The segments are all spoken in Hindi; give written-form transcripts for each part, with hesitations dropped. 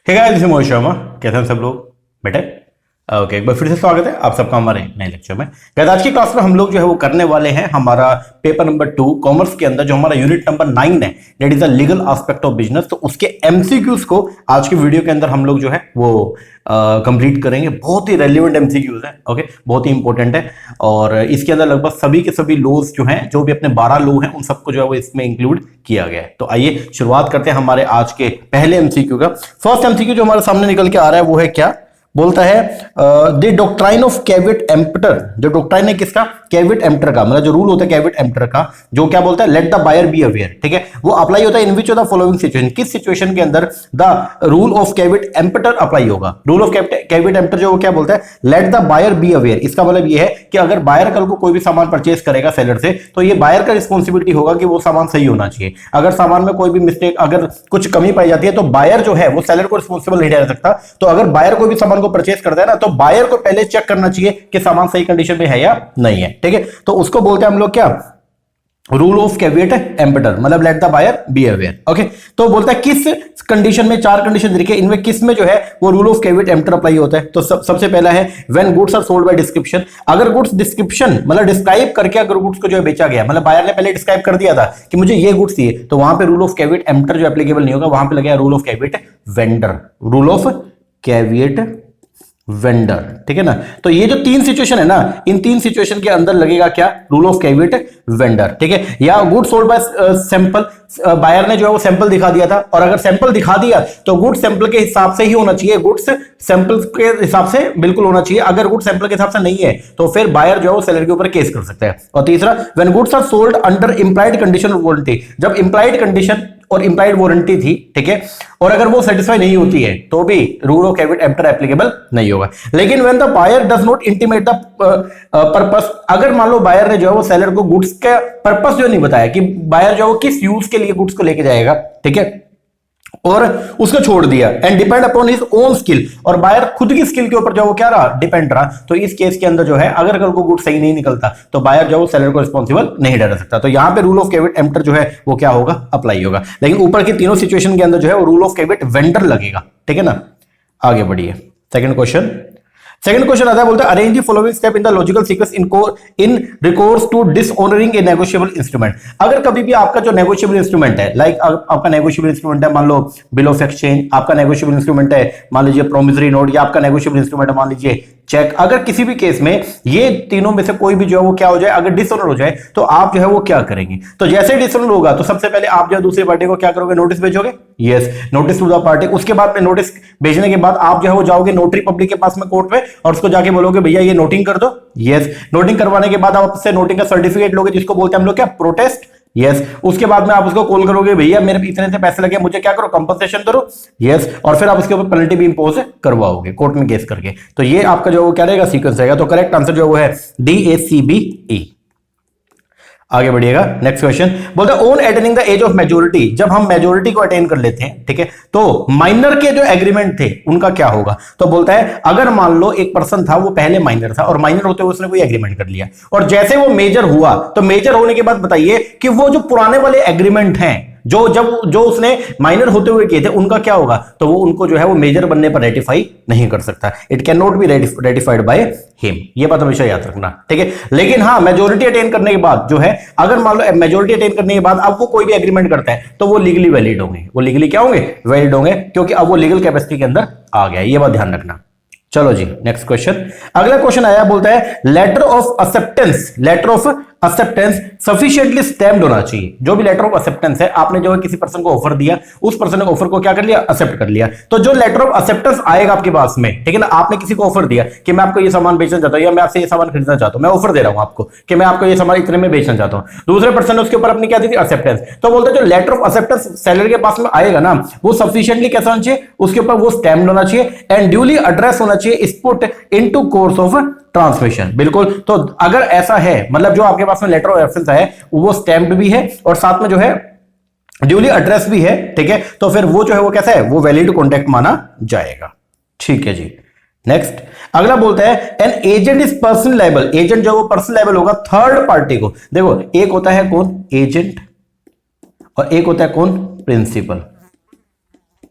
Hey guys, this is Mohit Sharma. कैसे हैं सब लोग बेटे? ओके, एक बार फिर से स्वागत है आप सबका हमारे नए लेक्चर में। गाइस, आज की क्लास में हम लोग जो है वो करने वाले हैं हमारा पेपर नंबर 2 कॉमर्स के अंदर जो हमारा यूनिट नंबर 9 है, that is the legal aspect of business. तो उसके एमसीक्यूज को आज की वीडियो के अंदर हम लोग जो है वो कंप्लीट करेंगे। बहुत ही रेलिवेंट एमसीक्यूज है, ओके, बहुत ही इंपॉर्टेंट है। और इसके अंदर लगभग सभी के सभी लॉज जो हैं, जो भी अपने 12 लॉ हैं, उन सबको जो है वो इसमें इंक्लूड किया गया है। तो आइए शुरुआत करते हैं हमारे आज के पहले एमसीक्यू का। फर्स्ट एमसीक्यू जो हमारे सामने निकल के आ रहा है वो है क्या? बोलता है the doctrine of caveat emptor. जो डॉक्ट्राइन है किसका? कैविट एम्पटर का, मतलब जो रूल होता है कैविट एम्पटर का, जो क्या बोलता है? Let the buyer be aware. ठीक है, वो अप्लाई होता है in which of the following situation. किस सिचुएशन के अंदर the rule of caveat emptor apply होगा? रूल ऑफ कैविट एम्पटर जो वो क्या बोलता है? Let the buyer be aware. इसका मतलब ये है कि अगर बायर कल को कोई भी सामान परचेज करेगा सेलर से, तो ये बायर का रिस्पॉन्सिबिलिटी होगा कि वो सामान सही होना चाहिए। अगर सामान में कोई भी मिस्टेक, अगर कुछ कमी पाई जाती है, तो बायर जो है वो सेलर को रिस्पॉन्सिबल नहीं ठहरा सकता। तो अगर बायर कोई भी सामान को परचेज करता है ना, तो बायर को पहले चेक करना चाहिए कि सामान सही कंडीशन में है या नहीं है। ठीक है, तो उसको बोलते हैं हम लोग क्या? रूल ऑफ कैविट एम्पटर, मतलब let the buyer be aware. Okay, तो बोलता है किस कंडीशन में, 4 कंडीशन देखिए, इनमें किस में जो है वो rule of caveat emptor apply होता है? तो सबसे पहला है when goods are sold by description. अगर गुड्स डिस्क्रिप्शन मतलब डिस्क्राइब करके अगर गुड्स को जो है बेचा गया, मतलब बायर ने पहले डिस्क्राइब कर दिया था कि मुझे ये गुड्स चाहिए, तो वहां पे रूल ऑफ कैविट एम्पटर जो एप्लीकेबल नहीं होगा, वहां पे लगेगा rule of caveat vendor. Rule of caveat vendor, ठीक है ना। तो ये जो 3 सिचुएशन है ना, इन 3 सिचुएशन के अंदर लगेगा क्या? Rule of caveat vendor. ठीक है, या good sold by sample, buyer ने जो है वो सैंपल दिखा दिया था, और अगर सैंपल दिखा दिया तो गुड सैंपल के हिसाब से ही होना चाहिए, गुड्स सैंपल के हिसाब से बिल्कुल होना चाहिए। अगर गुड सैंपल के हिसाब से नहीं है तो फिर बायर जो है वो सेलर के ऊपर केस कर सकता है। और तीसरा, when goods are sold under implied condition of warranty. जब इंप्लाइड कंडीशन और इंप्लाइड वारंटी थी, ठीक है, और अगर वो सेटिस्फाई नहीं होती है तो भी rule of caveat emptor applicable नहीं होगा। लेकिन when the buyer does not intimate the purpose, अगर मान लो बायर ने जो है वो सेलर को गुड्स का पर्पस जो नहीं बताया कि बायर जो है वो किस यूज के लिए गुड्स को लेके जाएगा, ठीक है, और उसको छोड़ दिया, and depend upon his own skill, और बायर खुद की स्किल के ऊपर जो वो क्या रहा? डिपेंड रहा। तो इस केस के अंदर जो है अगर कल को गुड सही नहीं निकलता तो बायर जो है वो सेलर को रिस्पॉन्सिबल नहीं ठहरा सकता। तो यहां पे रूल ऑफ कैविट एम्पटर जो है वो क्या होगा? अप्लाई होगा। लेकिन ऊपर की तीनों सिचुएशन के अंदर जो है वो रूल ऑफ कैविट वेंडर लगेगा। ठीक है ना, आगे बढ़िए। सेकंड क्वेश्चन आता है, बोलता है arrange the following step in the logical sequence in recourse to dishonouring a negotiable instrument. अगर कभी भी आपका जो नेगोशिएबल इंस्ट्रूमेंट है, लाइक आपका नेगोशिएबल इंस्ट्रूमेंट है मान लो बिल ऑफ एक्सचेंज, आपका नेगोशिएबल इंस्ट्रूमेंट है मान लीजिए प्रोमिसरी नोट, या आपका नेगोशिएबल इंस्ट्रूमेंट है मान लीजिए चेक। अगर किसी भी केस में ये तीनों में से कोई भी जो है वो क्या हो जाए, अगर डिसऑनर हो जाए, तो आप जो है वो क्या करेंगे? तो जैसे डिसऑनर होगा तो सबसे पहले आप जो है दूसरी पार्टी को क्या करोगे? नोटिस भेजोगे। Yes, notice to the party. उसके बाद में नोटिस भेजने के बाद आप जो है वो जाओगे नोटरी पब्लिक के पास में कोर्ट में, और उसको जाके बोलोगे भैया ये नोटिंग कर दो। यस, नोटिंग करवाने के बाद आप उससे नोटिंग का सर्टिफिकेट लोगे, जिसको बोलते हैं हम लोग क्या? प्रोटेस्ट। यस, उसके बाद में आप उसको कॉल करोगे, भैया मेरे इतने से पैसे लगे, मुझे क्या करो? कंपनसेशन करो। यस, और फिर आप उसके ऊपर पेनल्टी भी इंपोज करवाओगे कोर्ट में केस करके। तो ये आपका जो वो क्या रहेगा? सीक्वेंस रहेगा। तो करेक्ट आंसर जो वो है DACBE। आगे बढ़िएगा, नेक्स्ट क्वेश्चन बोलता है on attaining the age of majority. जब हम मेजोरिटी को अटेन कर लेते हैं, ठीक है, तो माइनर के जो एग्रीमेंट थे उनका क्या होगा? तो बोलता है अगर मान लो एक पर्सन था वो पहले माइनर था, और माइनर होते हुए उसने कोई एग्रीमेंट कर लिया, और जैसे वो मेजर हुआ, तो मेजर होने के बाद बताइए कि वो जो पुराने वाले एग्रीमेंट हैं जो उसने माइनर होते हुए किए थे, उनका क्या होगा? तो वो उनको जो है वो मेजर बनने पर रेटिफाई नहीं कर सकता। It can not be ratified by him. ये बात हमेशा याद रखना, ठीक है। लेकिन हाँ, मेजोरिटी अटेन करने के बाद जो है, अगर मान लो मेजोरिटी अटेन करने के बाद अब वो कोई भी एग्रीमेंट करता है, तो वो लीगली वैलिड होंगे। वो लीगली क्या होंगे? वैलिड होंगे, क्योंकि अब वो लीगल कैपेसिटी के अंदर आ गया। ये बात ध्यान रखना। चलो जी, नेक्स्ट क्वेश्चन। अगला क्वेश्चन आया, बोलता है letter of acceptance sufficiently stamped होना चाहिए। जो भी लेटर ऑफ एक्सेप्टेंस है, आपने जो है किसी पर्सन को ऑफर दिया, उस पर्सन ने ऑफर को क्या कर लिया? एक्सेप्ट कर लिया। तो जो लेटर ऑफ एक्सेप्टेंस आएगा आपके पास में, ठीक है ना, आपने किसी को ऑफर दिया कि मैं आपको ये सामान बेचना चाहता हूं, या मैं आपसे ये सामान खरीदना चाहता हूं, मैं ऑफर दे रहा हूं आपको कि मैं आपको ये सामान इतने में बेचना चाहता हूं। दूसरे पर्सन ने उसके ऊपर अपनी क्या दी थी? एक्सेप्टेंस। तो बोलते जो लेटर ऑफ एक्सेप्टेंस सेलर के पास में आएगा ना, वो सफिशिएंटली कैसा होना चाहिए? उसके ऊपर वो स्टैम्प्ड होना चाहिए, एंड ड्यूली एड्रेस होना चाहिए, is put into course of transmission. बिल्कुल। तो अगर ऐसा है, मतलब जो आपके पास में लेटर ऑफ रेफरेंस है वो स्टैम्प्ड भी है, और साथ में जो है ड्यूली एड्रेस भी है, ठीक है, तो फिर वो जो है वो कैसा है? वो वैलिड कॉन्ट्रैक्ट माना जाएगा। ठीक है जी, नेक्स्ट। अगला बोलता है an agent is person liable. Agent जो वो पर्सन लायबल होगा थर्ड पार्टी को। देखो, एक होता है कौन? एजेंट, और एक होता है कौन? प्रिंसिपल।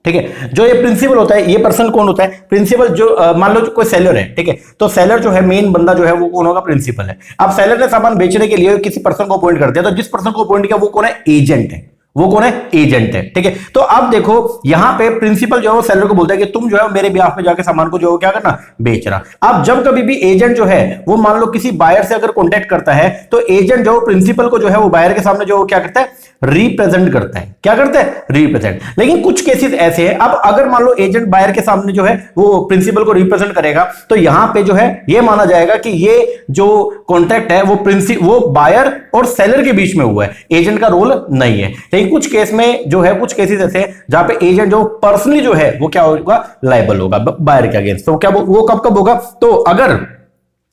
ठीक है। जो ये प्रिंसिपल होता है, ये पर्सन कौन होता है? प्रिंसिपल। जो मान लो कोई सेलर है, ठीक है, तो सेलर जो है मेन बंदा जो है वो कौन होगा? प्रिंसिपल है। अब सेलर ने सामान बेचने के लिए किसी पर्सन को अपॉइंट कर दिया, तो जिस पर्सन को अपॉइंट किया वो कौन है? एजेंट है। वो कौन है? एजेंट है, ठीक है। तो अब देखो यहां पे प्रिंसिपल जो है सेलर को बोलता है कि तुम जो है मेरे बिहाफ पे जाके सामान को जो है क्या करना? बेचना। अब जब कभी भी एजेंट जो है वो मान लो किसी बायर से अगर कॉन्टेक्ट करता है, तो एजेंट जो प्रिंसिपल को जो है वो बायर के सामने जो क्या करता है? रिप्रेजेंट करता है। क्या करता है? रिप्रेजेंट। लेकिन कुछ केसेस ऐसे हैं, अब अगर मान लो एजेंट बायर के सामने जो है वो प्रिंसिपल को रिप्रेजेंट करेगा, तो यहां पे जो है ये माना जाएगा कि ये जो कॉन्ट्रैक्ट है वो बायर और सेलर के बीच में हुआ है, एजेंट का रोल नहीं है। लेकिन कुछ केस में जो है, कुछ केसेस ऐसे हैं जहां पे एजेंट जो पर्सनली जो है वो क्या होगा? लायबल होगा बायर के अगेंस्ट। तो क्या वो कब कब होगा? तो अगर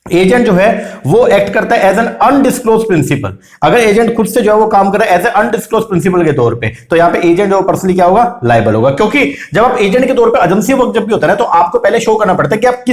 एजेंट जो है वो एक्ट करता है एज एन अनडिस्क्लोज प्रिंसिपल, अगर एजेंट खुद से जो है वो काम कर रहा है एज ए अनडिस्क्लोज प्रिंसिपल के तौर पे, तो यहां पे एजेंट जो पर्सनली क्या होगा? लायबल होगा। क्योंकि जब आप एजेंट के तौर पे एजेंसी वर्क जब भी होता है ना, तो आपको पहले शो करना पड़ता है कि आप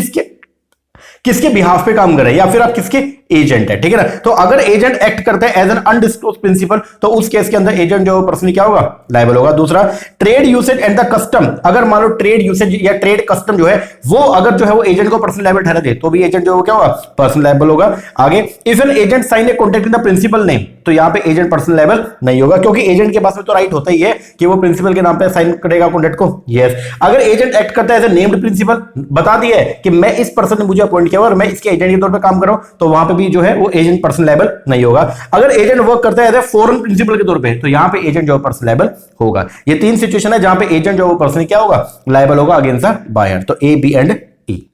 किसके बिहाफ पे काम कर रहे हैं या फिर आप किसके एजेंट है, ठीक है ना। तो अगर एजेंट एक्ट करता है एज एन अनडिस्क्लोज प्रिंसिपल, तो उस केस के अंदर एजेंट जो पर्सनली क्या होगा? लायबल होगा। दूसरा, trade usage and the custom, अगर मान लो ट्रेड यूसेज या ट्रेड कस्टम जो है वो अगर जो है वो एजेंट को पर्सनल लायबल ठहरा दे, तो भी एजेंट जो क्या होगा? पर्सनल लायबल होगा। आगे, if an agent sign a contract in the principal name, तो यहां पे एजेंट पर्सनल लायबल नहीं होगा, क्योंकि एजेंट के पास में तो राइट होता ही है कि वो प्रिंसिपल के नाम पे साइन करेगा कॉन्ट्रैक्ट को। यस। अगर एजेंट एक्ट करता है एज ए नेम्ड प्रिंसिपल, बता दिया है कि मैं इस पर्सन ने मुझे अपॉइंट किया और मैं इसके एजेंट के तौर पे काम कर रहा हूं, तो वहां पे भी जो है वो एजेंट पर्सनल लायबल नहीं होगा। अगर एजेंट वर्क करता है एज ए फॉरेन प्रिंसिपल के तौर पे, तो यहां पे एजेंट जो पर्सनल लायबल होगा। ये तीन सिचुएशन है जहां पे एजेंट जो वो पर्सनल क्या होगा? लायबल होगा अगेंस्ट द बायर। तो ए, बी एंड ई।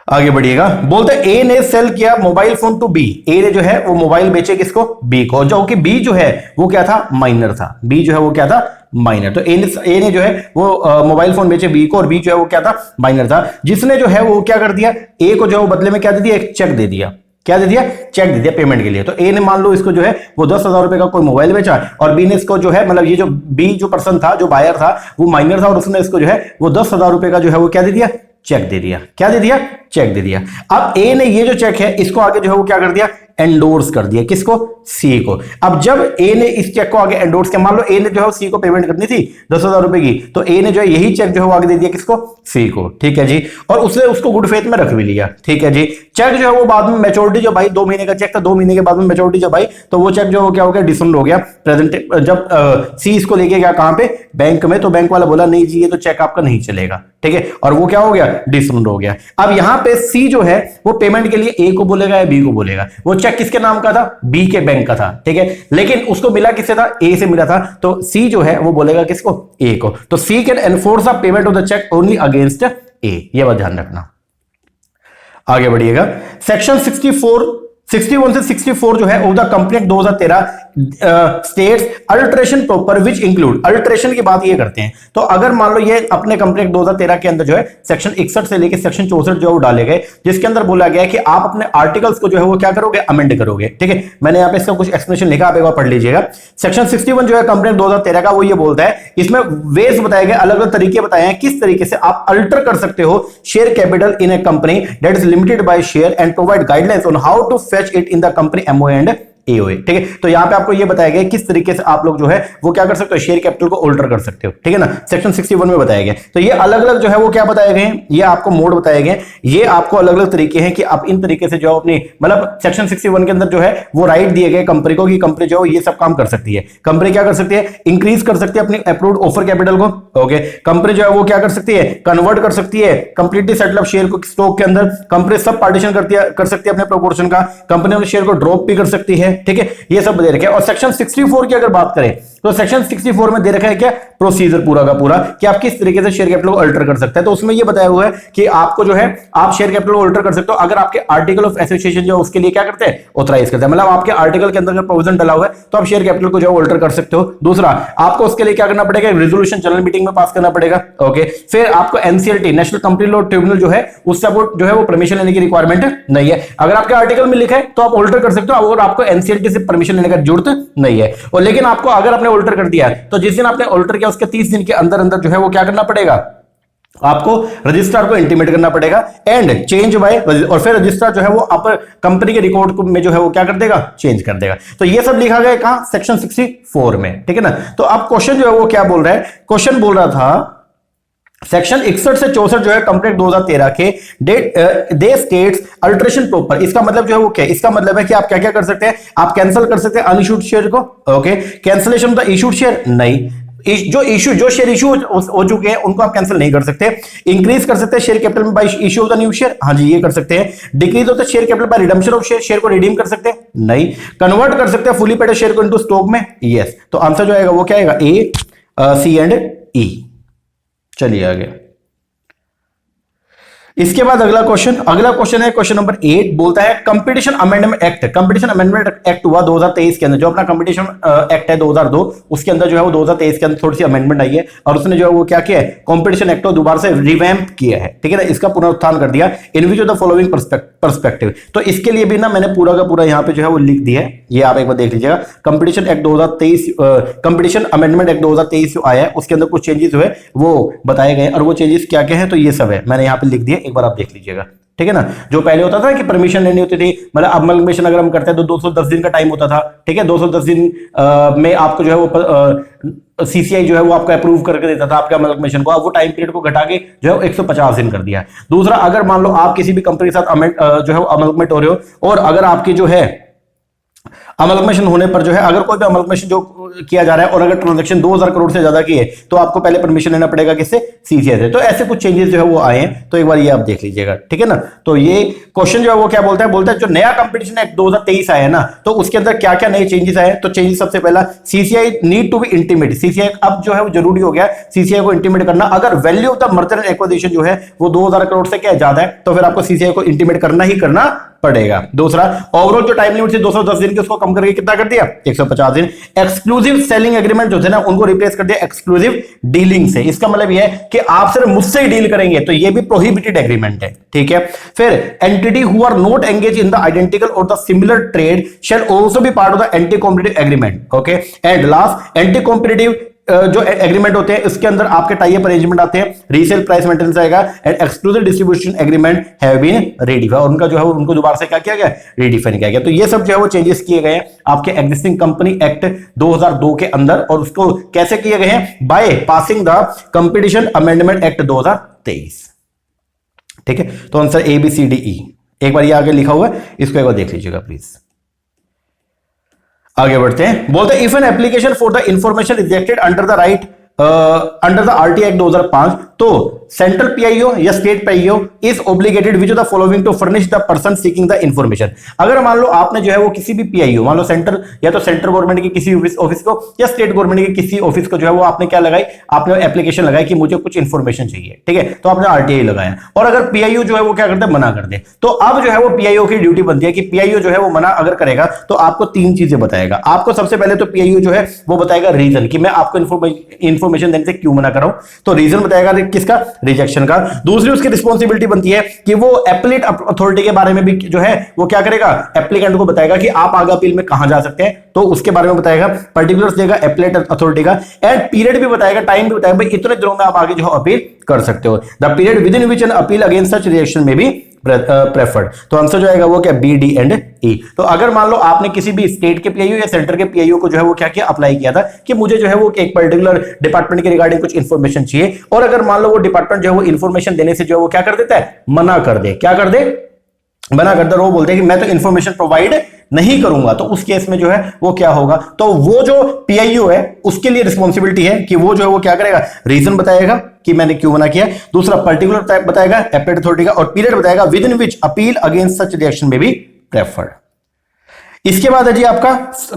आगे बढ़िएगा, बोलते ए ने सेल किया मोबाइल फोन टू बी, ए ने जो है वो मोबाइल बेचे किसको? बी को, जो कि बी जो है वो क्या था? माइनर था। बी जो है वो क्या था? माइनर। तो ए ने जो है वो मोबाइल फोन बेचे बी को, और बी जो है वो क्या था? माइनर था। जिसने जो है वो क्या कर दिया? ए को जो है वो बदले में क्या दे दिया? एक चेक दे दिया। क्या दे दिया? चेक दे दिया पेमेंट के लिए। तो ए ने मान लो इसको जो है वो 10,000 रुपए का कोई मोबाइल बेचा, और बी ने इसको जो है मतलब ये जो बी जो पर्सन था, जो बायर था, वो माइनर था, और उसने इसको जो है वो 10,000 रुपए का जो है वो क्या दे दिया? चेक दे दिया। क्या दे दिया? चेक दे दिया। अब ए ने ये जो चेक है इसको आगे जो है वो क्या कर दिया? एंडोर्स कर दिया। किसको? सी को। अब जब ए ने इस चेक को आगे एंडोर्स किया, मान लो ए ने जो है सी को पेमेंट करनी थी 10,000 रुपए की, तो ए ने जो है यही चेक जो है वो आगे दे दिया किसको? सी को, ठीक है जी। और उसने उसको गुड फेथ में रख भी लिया, ठीक है जी। चेक जो है वो बाद में मैच्योरिटी जब भाई 2 महीने का चेक था, 2 महीने के बाद में मैच्योरिटी जब भाई, तो वो चेक जो हो क्या हो गया? डिसऑनर हो गया। प्रेजेंट जब सी इसको लेके गया कहां पे? बैंक में, तो बैंक वाला बोला नहीं जी ये तो चेक आपका नहीं चलेगा, ठीक है, और वो क्या हो गया? डिसऑनर हो गया। अब यहां पे सी जो है वो पेमेंट के लिए ए को बोलेगा या बी को बोलेगा? वो चेक किसके नाम का था? बी के बैंक का था, ठीक है, लेकिन उसको मिला किससे था? ए से मिला था। तो सी जो है वो बोलेगा किसको? ए को। तो C can enforce the payment of the cheque only against A, ये बात ध्यान रखना। आगे बढ़िएगा, सेक्शन 61 से 64 जो है of the company act 2013 states alteration proper which include, alteration की बात ये करते हैं। तो अगर मान लो ये अपने कंप्नी एक्ट 2013 के अंदर जो है सेक्शन 61 से लेकर सेक्शन 64 जो है वो डाले गए, जिसके अंदर बोला गया है कि आप अपने आर्टिकल्स को जो है वो क्या करोगे? अमेंड करोगे, ठीक है। मैंने यहाँ पे इसका कुछ एक्सप्लेनेशन लिखा, आप एक बार पढ़ लीजिएगा। सेक्शन 61 जो है कंप्नी एक्ट 2013 का, वो ये बोलता है, इसमें वेज बताए गए, अलग अलग तरीके बताए हैं किस तरीके से आप अल्टर कर सकते हो share capital in a company that is limited by share and provide guidelines on how to fetch it in the company MOA and AOA, ठीक है। तो यहां पे आपको ये बताया गया किस तरीके से आप लोग जो है वो क्या कर सकते हो? शेयर कैपिटल को ऑल्टर कर सकते हो, ठीक है ना। सेक्शन 61 में बताया गया। तो ये अलग अलग जो है वो क्या बताए गए हैं? ये आपको मोड बताए गए, ये आपको अलग अलग तरीके हैं कि आप इन तरीके से जो अपनी मतलब सेक्शन 61 के अंदर जो है वो राइट दिए गए कंपनी को कि कंपनी जो है ये सब काम कर सकती है। कंपनी क्या कर सकती है? इंक्रीज कर सकती है अपनी अप्रूव्ड ऑफर कैपिटल को, ओके। कंपनी जो है वो क्या कर सकती है? कन्वर्ट कर सकती है कंप्लीटली सेटल अप शेयर को स्टॉक के अंदर। कंपनी सब पार्टीशन कर सकती है अपने प्रोपोर्शन का। कंपनी अपने शेयर को ड्रॉप भी कर सकती है, ठीक है। ये सब दे रखे हैं। और सेक्शन 64 की अगर बात करें तो सेक्शन 64 में दे रखा है क्या? प्रोसीजर पूरा का पूरा कि आप किस तरीके से शेयर कैपिटल को अल्टर कर सकते हैं। तो उसमें ये बताया हुआ है कि आपको जो है आप शेयर कैपिटल को अल्टर कर सकते हो अगर आपके आर्टिकल ऑफ एसोसिएशन जो उसके लिए क्या करते हैं? ऑथराइज करते हैं। मतलब आपके आर्टिकल के अंदर प्रोविजन डाला हुआ है तो आप शेयर कैपिटल को जो है अल्टर कर सकते हो। दूसरा, आपको उसके लिए क्या करना पड़ेगा? रेजोल्यूशन जनरल मीटिंग में पास करना पड़ेगा, ओके। फिर आपको NCLT national company law tribunal जो है उससे जो है वो परमिशन लेने की रिक्वायरमेंट नहीं है। अगर आपके आर्टिकल में लिखा है तो आप अल्टर कर सकते हो, अगर आपको एनसीएलटी से परमिशन लेने की जरूरत नहीं है। और लेकिन आपको अगर आपने अल्टर कर दिया है तो जिस दिन आपने अल्टर किया उसके 30 दिन के अंदर अंदर जो है वो क्या करना पड़ेगा? आपको रजिस्ट्रार को इंटीमेट करना पड़ेगा एंड चेंज बाय, और फिर रजिस्ट्रार जो है वो आप कंपनी के रिकॉर्ड में जो है वो क्या कर देगा, चेंज कर देगा। तो ये सब लिखा गया कहां, सेक्शन 64 में, ठीक है ना। तो अब क्वेश्चन जो है वो क्या बोल रहा है, क्वेश्चन बोल रहा था सेक्शन 61 से 64 जो है कंप्लीट 2013 के दे स्टेट्स अल्ट्रेशन प्रॉपर। इसका मतलब जो है वो क्या है, इसका मतलब है कि आप क्या क्या कर सकते हैं, आप कैंसिल कर सकते हैं अनइशूड शेयर को, okay. Cancellation of the issued share नहीं, जो शेयर इशू हो चुके हैं उनको आप कैंसिल नहीं कर सकते। इंक्रीज कर सकते हैं शेयर कैपिटल में bye issue of the new share, हाँ जी ये कर सकते हैं। डिक्रीज होता है share capital by redemption of share, share को रिडीम कर सकते हैं नहीं। कन्वर्ट कर सकते हैं फुली पेड शेयर को इनटू स्टॉक में, यस। तो आंसर जो आएगा वो क्या आएगा, ए, सी एंड ई। चलिए आगे, इसके बाद अगला क्वेश्चन है क्वेश्चन नंबर 8, बोलता है competition amendment act. Competition amendment act हुआ 2023 के अंदर, जो अपना कंपटीशन एक्ट है 2002, उसके अंदर जो है वो 2023 के अंदर थोड़ी सी अमेंडमेंट आई है और उसने जो है वो क्या किया है, कंपटीशन एक्ट को दोबारा से रिवैम्प किया है, ठीक है ना, इसका पुनरुत्थान कर दिया in which of the following perspective. तो इसके लिए भी ना मैंने पूरा का पूरा यहाँ पे जो है वो लिख दिया है, ये आप एक बार देख लीजिएगा। Competition act 2023, competition amendment act 2023 जो आया है उसके अंदर कुछ चेंजेस हुए वो बताए गए और वो चेंजेस क्या क्या है, तो ये सब है मैंने यहाँ पे लिख दिया, एक बार आप देख लीजिएगा, ठीक है ना। जो पहले होता था कि परमिशन लेनी होती थी, मतलब अमलमेशन अगर हम करते हैं तो 210 दिन का टाइम होता था, ठीक है। 210 दिन में आपको जो है वो सीसीआई जो है वो आपको अप्रूव करके देता था आपके अमलमेशन को। अब वो टाइम पीरियड को घटा के जो है 150 दिन कर दिया है। दूसरा, अगर मान लो आप किसी भी कंपनी के साथ जो है अमलमेट हो रहे हो और अगर आपकी जो है अमलमेशन होने पर जो है, अगर कोई भी अमलमेशन जो किया जा रहा है और अगर ट्रांजैक्शन 2000 करोड़ से ज्यादा की है तो आपको पहले परमिशन लेना पड़ेगा किससे, सीसीआई से। तो ऐसे कुछ चेंजेस जो है वो आए हैं, तो एक बार ये आप देख लीजिएगा, ठीक है ना। तो ये क्वेश्चन जो है वो क्या बोलता है जो नया कंपटीशन एक्ट 2023 आया है ना, तो उसके अंदर क्या क्या नए चेंजेस आए। तो चेंजेस सबसे पहला, CCI need to be intimate. CCI अब जो है वो जरूरी हो गया सीसीआई को इंटीमेट करना। अगर value of the merger and acquisition जो है वो 2000 करोड़ से क्या ज्यादा है तो फिर आपको सीसीआई को इंटीमेट करना ही करना पड़ेगा। दूसरा, ओवरऑल जो टाइम लिमिट थी 210 दिन की उसको कम करके कितना कर दिया, 150 दिन। एक्सक्लूसिव सेलिंग एग्रीमेंट जो थे ना उनको रिप्लेस कर दिया एक्सक्लूसिव डीलिंग से। इसका मतलब यह है कि आप सिर्फ मुझसे ही डील करेंगे, तो ये भी प्रोहिबिटेड एग्रीमेंट है, ठीक है। फिर entity who are not engage in the identical और the similar trade shall also be part of the anti competitive agreement, okay. And last, anti competitive जो एग्रीमेंट होते हैं इसके अंदर आपके टाई अप अरेंजमेंट आते हैं, रीसेल प्राइस मेंटेनेंस आएगा and exclusive distribution agreement have been ratified, और उनका जो है उनको दोबारा से क्या किया गया, रेडिफाइन किया गया। तो ये सब जो है वो चेंजेस किए गए हैं आपके एग्जिस्टिंग कंपनी एक्ट 2002 के अंदर, और उसको कैसे किए गए हैं, by passing the competition amendment act 2023, ठीक है। तो answer A B C D E, एक बार ये आगे लिखा हुआ है, इसको एक बार देख लीजिएगा प्लीज। आगे बढ़ते हैं, बोलते हैं if an application for the information rejected under the right under the RTI act 2005, तो सेंट्रल पीआईओ या state PIO is obligated which of the following to furnish the person seeking the information. अगर मान लो आपने जो है वो किसी भी पीआईओ, मान लो सेंटर या तो सेंट्रल गवर्नमेंट की किसी ऑफिस को या स्टेट गवर्नमेंट की किसी ऑफिस को जो है वो आपने क्या लगाई, आपने एप्लीकेशन लगाई कि मुझे कुछ इंफॉर्मेशन चाहिए, ठीक है। तो आपने आरटीआई लगाया और अगर पीआईओ जो है वो क्या करता है, मना कर दे, तो अब जो है वो पीआईओ की ड्यूटी बनती है कि पीआईओ जो है वो मना अगर करेगा तो आपको 3 चीजें बताएगा। आपको सबसे पहले तो पीआईओ जो है वो बताएगा रीजन कि मैं आपको इंफॉर्मेशन देने से क्यों मना कर रहा हूं, तो रीजन बताएगा किसका, रिजेक्शन का। दूसरी उसकी रिस्पॉन्सिबिलिटी बनती है कि वो एप्लीट अथॉरिटी के बारे में भी जो है वो क्या करेगा, एप्लीकेंट को बताएगा कि आप आगे अपील में कहां जा सकते हैं, तो उसके बारे में बताएगा, पर्टिकुलर्स देगा एप्लीट अथॉरिटी का, एंड पीरियड भी बताएगा, टाइम भी बताएगा, भाई इतने दिनों में आप आगे जो अपील कर सकते हो, the period with in which an appeal against such reaction में भी प्रेफर्ड। तो आंसर जो आएगा वो क्या, बी डी एंड ई। तो अगर मान लो आपने किसी भी स्टेट के पीआईओ या सेंटर के पीआईओ को जो है वो क्या किया, अप्लाई किया था कि मुझे जो है वो एक पर्टिकुलर डिपार्टमेंट के रिगार्डिंग कुछ इंफॉर्मेशन चाहिए, और अगर मान लो वो डिपार्टमेंट जो है वो इंफॉर्मेशन देने से जो है वो क्या कर देता है, मना कर दे, क्या कर दे, मना कर दे, वो बोलते हैं कि मैं तो इंफॉर्मेशन प्रोवाइड नहीं करूंगा, तो उस केस में जो है वो क्या होगा, तो वो जो पीआईओ है उसके लिए रिस्पॉन्सिबिलिटी है कि वो जो है वो क्या करेगा, रीजन बताएगा कि मैंने क्यों मना किया, दूसरा पर्टिकुलर बताएगा एप्लीट अथॉरिटी का, और पीरियड बताएगा with in which appeal against such reaction में भी प्रेफर्ड। इसके बाद है जी आपका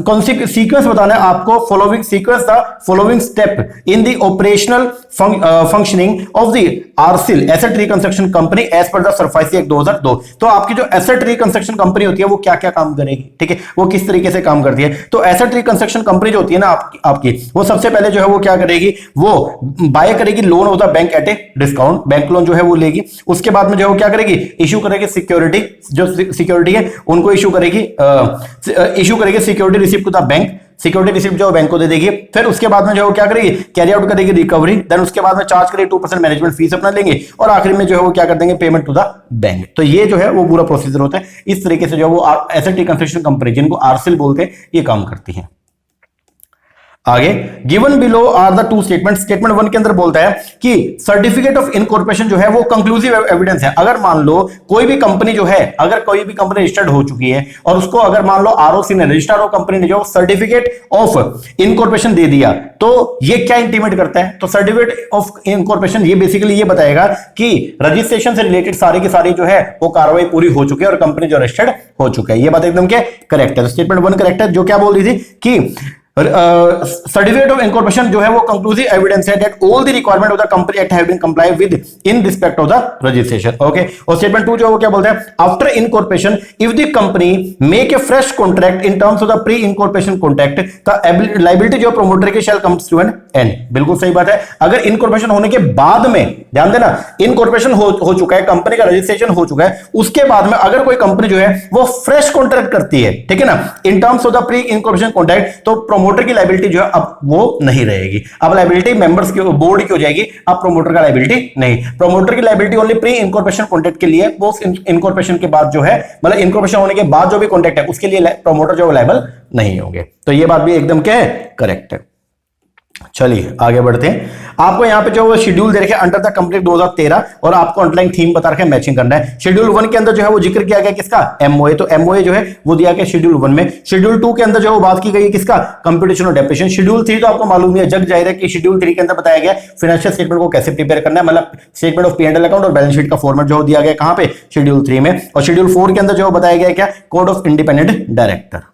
कौन सी सीक्वेंस बताना है आपको, following sequence the following step in the operational functioning of the RCL asset reconstruction company as per the SARFAESI act 2002। तो आपकी जो एसेट रिकंस्ट्रक्शन कंपनी होती है वो क्या क्या काम करेगी, ठीक है, वो किस तरीके से काम करती है। तो एसेट रिकंस्ट्रक्शन कंपनी जो होती है ना आपकी वो सबसे पहले जो है वो क्या करेगी, वो बाय करेगी loan of the bank at a discount, bank loan जो है वो लेगी, उसके बाद में जो है वो क्या करेगी, इशू करेगी सिक्योरिटी, जो सिक्योरिटी है उनको इशू करेगी security receive to the bank, security receipt जो बैंक को दे देगी, फिर उसके बाद में जो है क्या करेगी, कैरी आउट करेगी रिकवरी, देन उसके बाद में चार्ज करेगी 2% मैनेजमेंट फीस अपना लेंगे, और आखिर में जो है वो क्या कर देंगे, पेमेंट टू द बैंक। तो ये जो है वो पूरा प्रोसीजर होता है। इस तरीके से जो है वो एसेट रिकंस्ट्रक्शन कंपनी, जिनको आरसीएल बोलते हैं, ये काम करती है। आगे given below are the two statement. Statement 1 के अंदर बोलता है कि सर्टिफिकेट ऑफ इनकॉर्पोरेशन जो है वो कंक्लूसिव एविडेंस है। अगर मान लो कोई भी कंपनी जो है, अगर कोई भी कंपनी रजिस्टर्ड हो चुकी है और उसको अगर मान लो आरओसी ने, रजिस्ट्रार ऑफ कंपनी ने जो सर्टिफिकेट ऑफ इनकॉर्पोरेशन दे दिया, तो ये क्या इंटीमेट करता है, तो सर्टिफिकेट ऑफ इनकॉर्पोरेशन ये बेसिकली ये बताएगा कि रजिस्ट्रेशन से रिलेटेड सारी की सारी जो है वो कार्रवाई पूरी हो चुकी है और कंपनी जो रजिस्टर्ड हो चुका है। ये बात एकदम क्या करेक्ट है। स्टेटमेंट 1 करेक्ट है, जो क्या बोल रही थी कि सर्टिफिकेट ऑफ इनकॉर्पोरेशन जो है वो कंक्लूसिव एविडेंस है that all the requirement of the company act have been complied with in respect of the registration. Okay, और स्टेटमेंट 2 जो है वो क्या बोलता है, after incorporation if the company make a fresh contract in terms of the pre incorporation contract the liability जो प्रोमोटर की shall comes to an end. बिल्कुल सही बात है। अगर इनकॉर्पोरेशन होने के बाद में, ध्यान देना, इनकॉर्पोरेशन हो चुका है, कंपनी का रजिस्ट्रेशन हो चुका है, उसके बाद में अगर कोई कंपनी जो है वो फ्रेश कॉन्ट्रैक्ट करती है, ठीक है ना, इन terms of the pre incorporation contract, तो प्रोमोटर की लायबिलिटी जो है अब वो नहीं रहेगी। अब लायबिलिटी मेंबर्स की, बोर्ड की हो जाएगी, अब प्रोमोटर का लायबिलिटी नहीं। प्रोमोटर की liability only pre incorporation contract के लिए, वो इनकॉर्पोरेशन के बाद जो है, मतलब इनकॉर्पोरेशन होने के बाद जो भी कॉन्ट्रैक्ट है उसके लिए प्रोमोटर जो लायबल नहीं होंगे। तो ये बात भी एकदम क्या है, करेक्ट है। चलिए आगे बढ़ते हैं। आपको यहां पे जो वो शेड्यूल दे रखे अंडर द कंप्लीट 2013, और आपको अंडरलाइन थीम बता रखे मैचिंग करना है। शेड्यूल 1 के अंदर जो है वो जिक्र किया गया किसका, एमओए, तो एमओए जो है वो दिया गया शेड्यूल 1 में। शेड्यूल 2 के अंदर जो बात की गई है किसका, कंप्यूटेशन और डेप्रिसिएशन। शेड्यूल 3 तो आपको मालूम है, जग जाहिर है कि शेड्यूल 3 के अंदर बताया गया फाइनेंशियल स्टेटमेंट को कैसे प्रिपेयर करना है, मतलब स्टेटमेंट ऑफ P&L अकाउंट और बैलेंस शीट का फॉर्मेट जो दिया गया कहां पे, शेड्यूल 3 में। और शेड्यूल 4 के अंदर जो बताया गया क्या, कोड ऑफ इंडिपेंडेंट डायरेक्टर।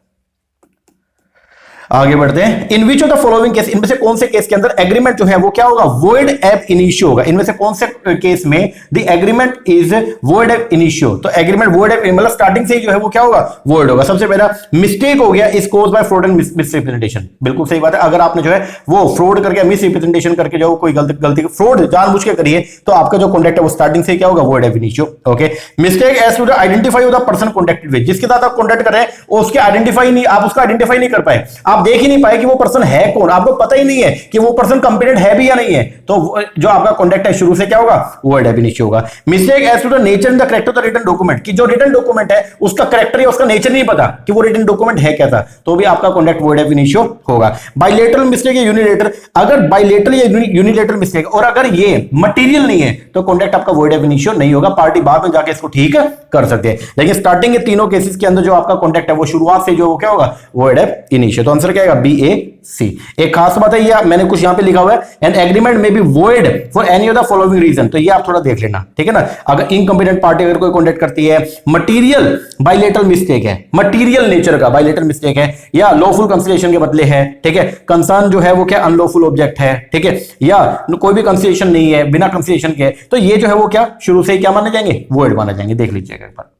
आगे बढ़ते हैं। In which of the following case, इनमें से कौन से केस के अंदर एग्रीमेंट जो है वो क्या होगा, वॉइड एब इनिशियो होगा। इनमें से कौन से केस में the agreement is void ab initio, तो एग्रीमेंट वॉइड एब मतलब स्टार्टिंग से ही जो है वो क्या होगा, वॉइड होगा। सबसे पहला मिस्टेक हो गया, is caused by fraud and misrepresentation. बिल्कुल सही बात है। अगर आपने जो है वो फ्रॉड करके, मिसरिप्रेजेंटेशन करके जो कोई गलती फ्रॉड जानबूझ के करिए, तो आपका जो कॉन्ट्रैक्ट है वो स्टार्टिंग से क्या होगा, void ab initio. Okay, mistake as to the identify the person contacted with, जिसके साथ आप कॉन्टैक्ट कर रहे हैं उसके आइडेंटिफाई नहीं, आप उसको आइडेंटिफाई नहीं कर पाए, आप देख ही नहीं पाए कि वो पर्सन है कौन, आपको पता ही नहीं है कि वो पर्सन कंप्लीटेड है भी या नहीं है, तो जो आपका कॉन्ट्रैक्ट है शुरू से क्या होगा, वॉइड एब इनिशियो होगा। Mistake as to the nature and the character of the written document, कि जो रिटन डॉक्यूमेंट है उसका कैरेक्टर या उसका नेचर नहीं पता कि वो रिटन डॉक्यूमेंट है क्या था, तो भी आपका कॉन्ट्रैक्ट वॉइड एब इनिशियो होगा। बायलैटरल मिस्टेक या यूनिलेटरल, अगर बायलैटरल या यूनिलेटरल मिस्टेक और अगर ये मटेरियल नहीं है तो कॉन्ट्रैक्ट आपका वॉइड एब इनिशियो नहीं होगा, पार्टी बाद में जाके इसको ठीक कर सकते हैं। लेकिन स्टार्टिंग के तीनों केसेस के अंदर जो आपका कॉन्ट्रैक्ट है वो शुरुआत से जो क्या होगा, वॉइड एब इनिशियो। तो आंसर क्या आएगा, बी ए सी। एक खास बात है, ये मैंने कुछ यहां पे लिखा हुआ है, एन एग्रीमेंट में be void for any of the following reason, तो ये आप थोड़ा देख लेना, ठीक है ना। अगर इनकॉम्पिटेंट पार्टी अगर कोई कॉन्टैक्ट करती है, मटेरियल बायलैटरल मिस्टेक है, मटेरियल नेचर का बायलैटरल मिस्टेक है, या लॉफुल कंसिलिएशन के बदले है, ठीक है, कंसर्न जो है वो क्या अनलॉफुल ऑब्जेक्ट है, ठीक है, या कोई भी कंसिलिएशन नहीं है, बिना कंसिलिएशन के, तो ये जो है वो क्या शुरू से ही क्या माने जाएंगे, वॉइड माने जाएंगे। देख लीजिएगा एक बार।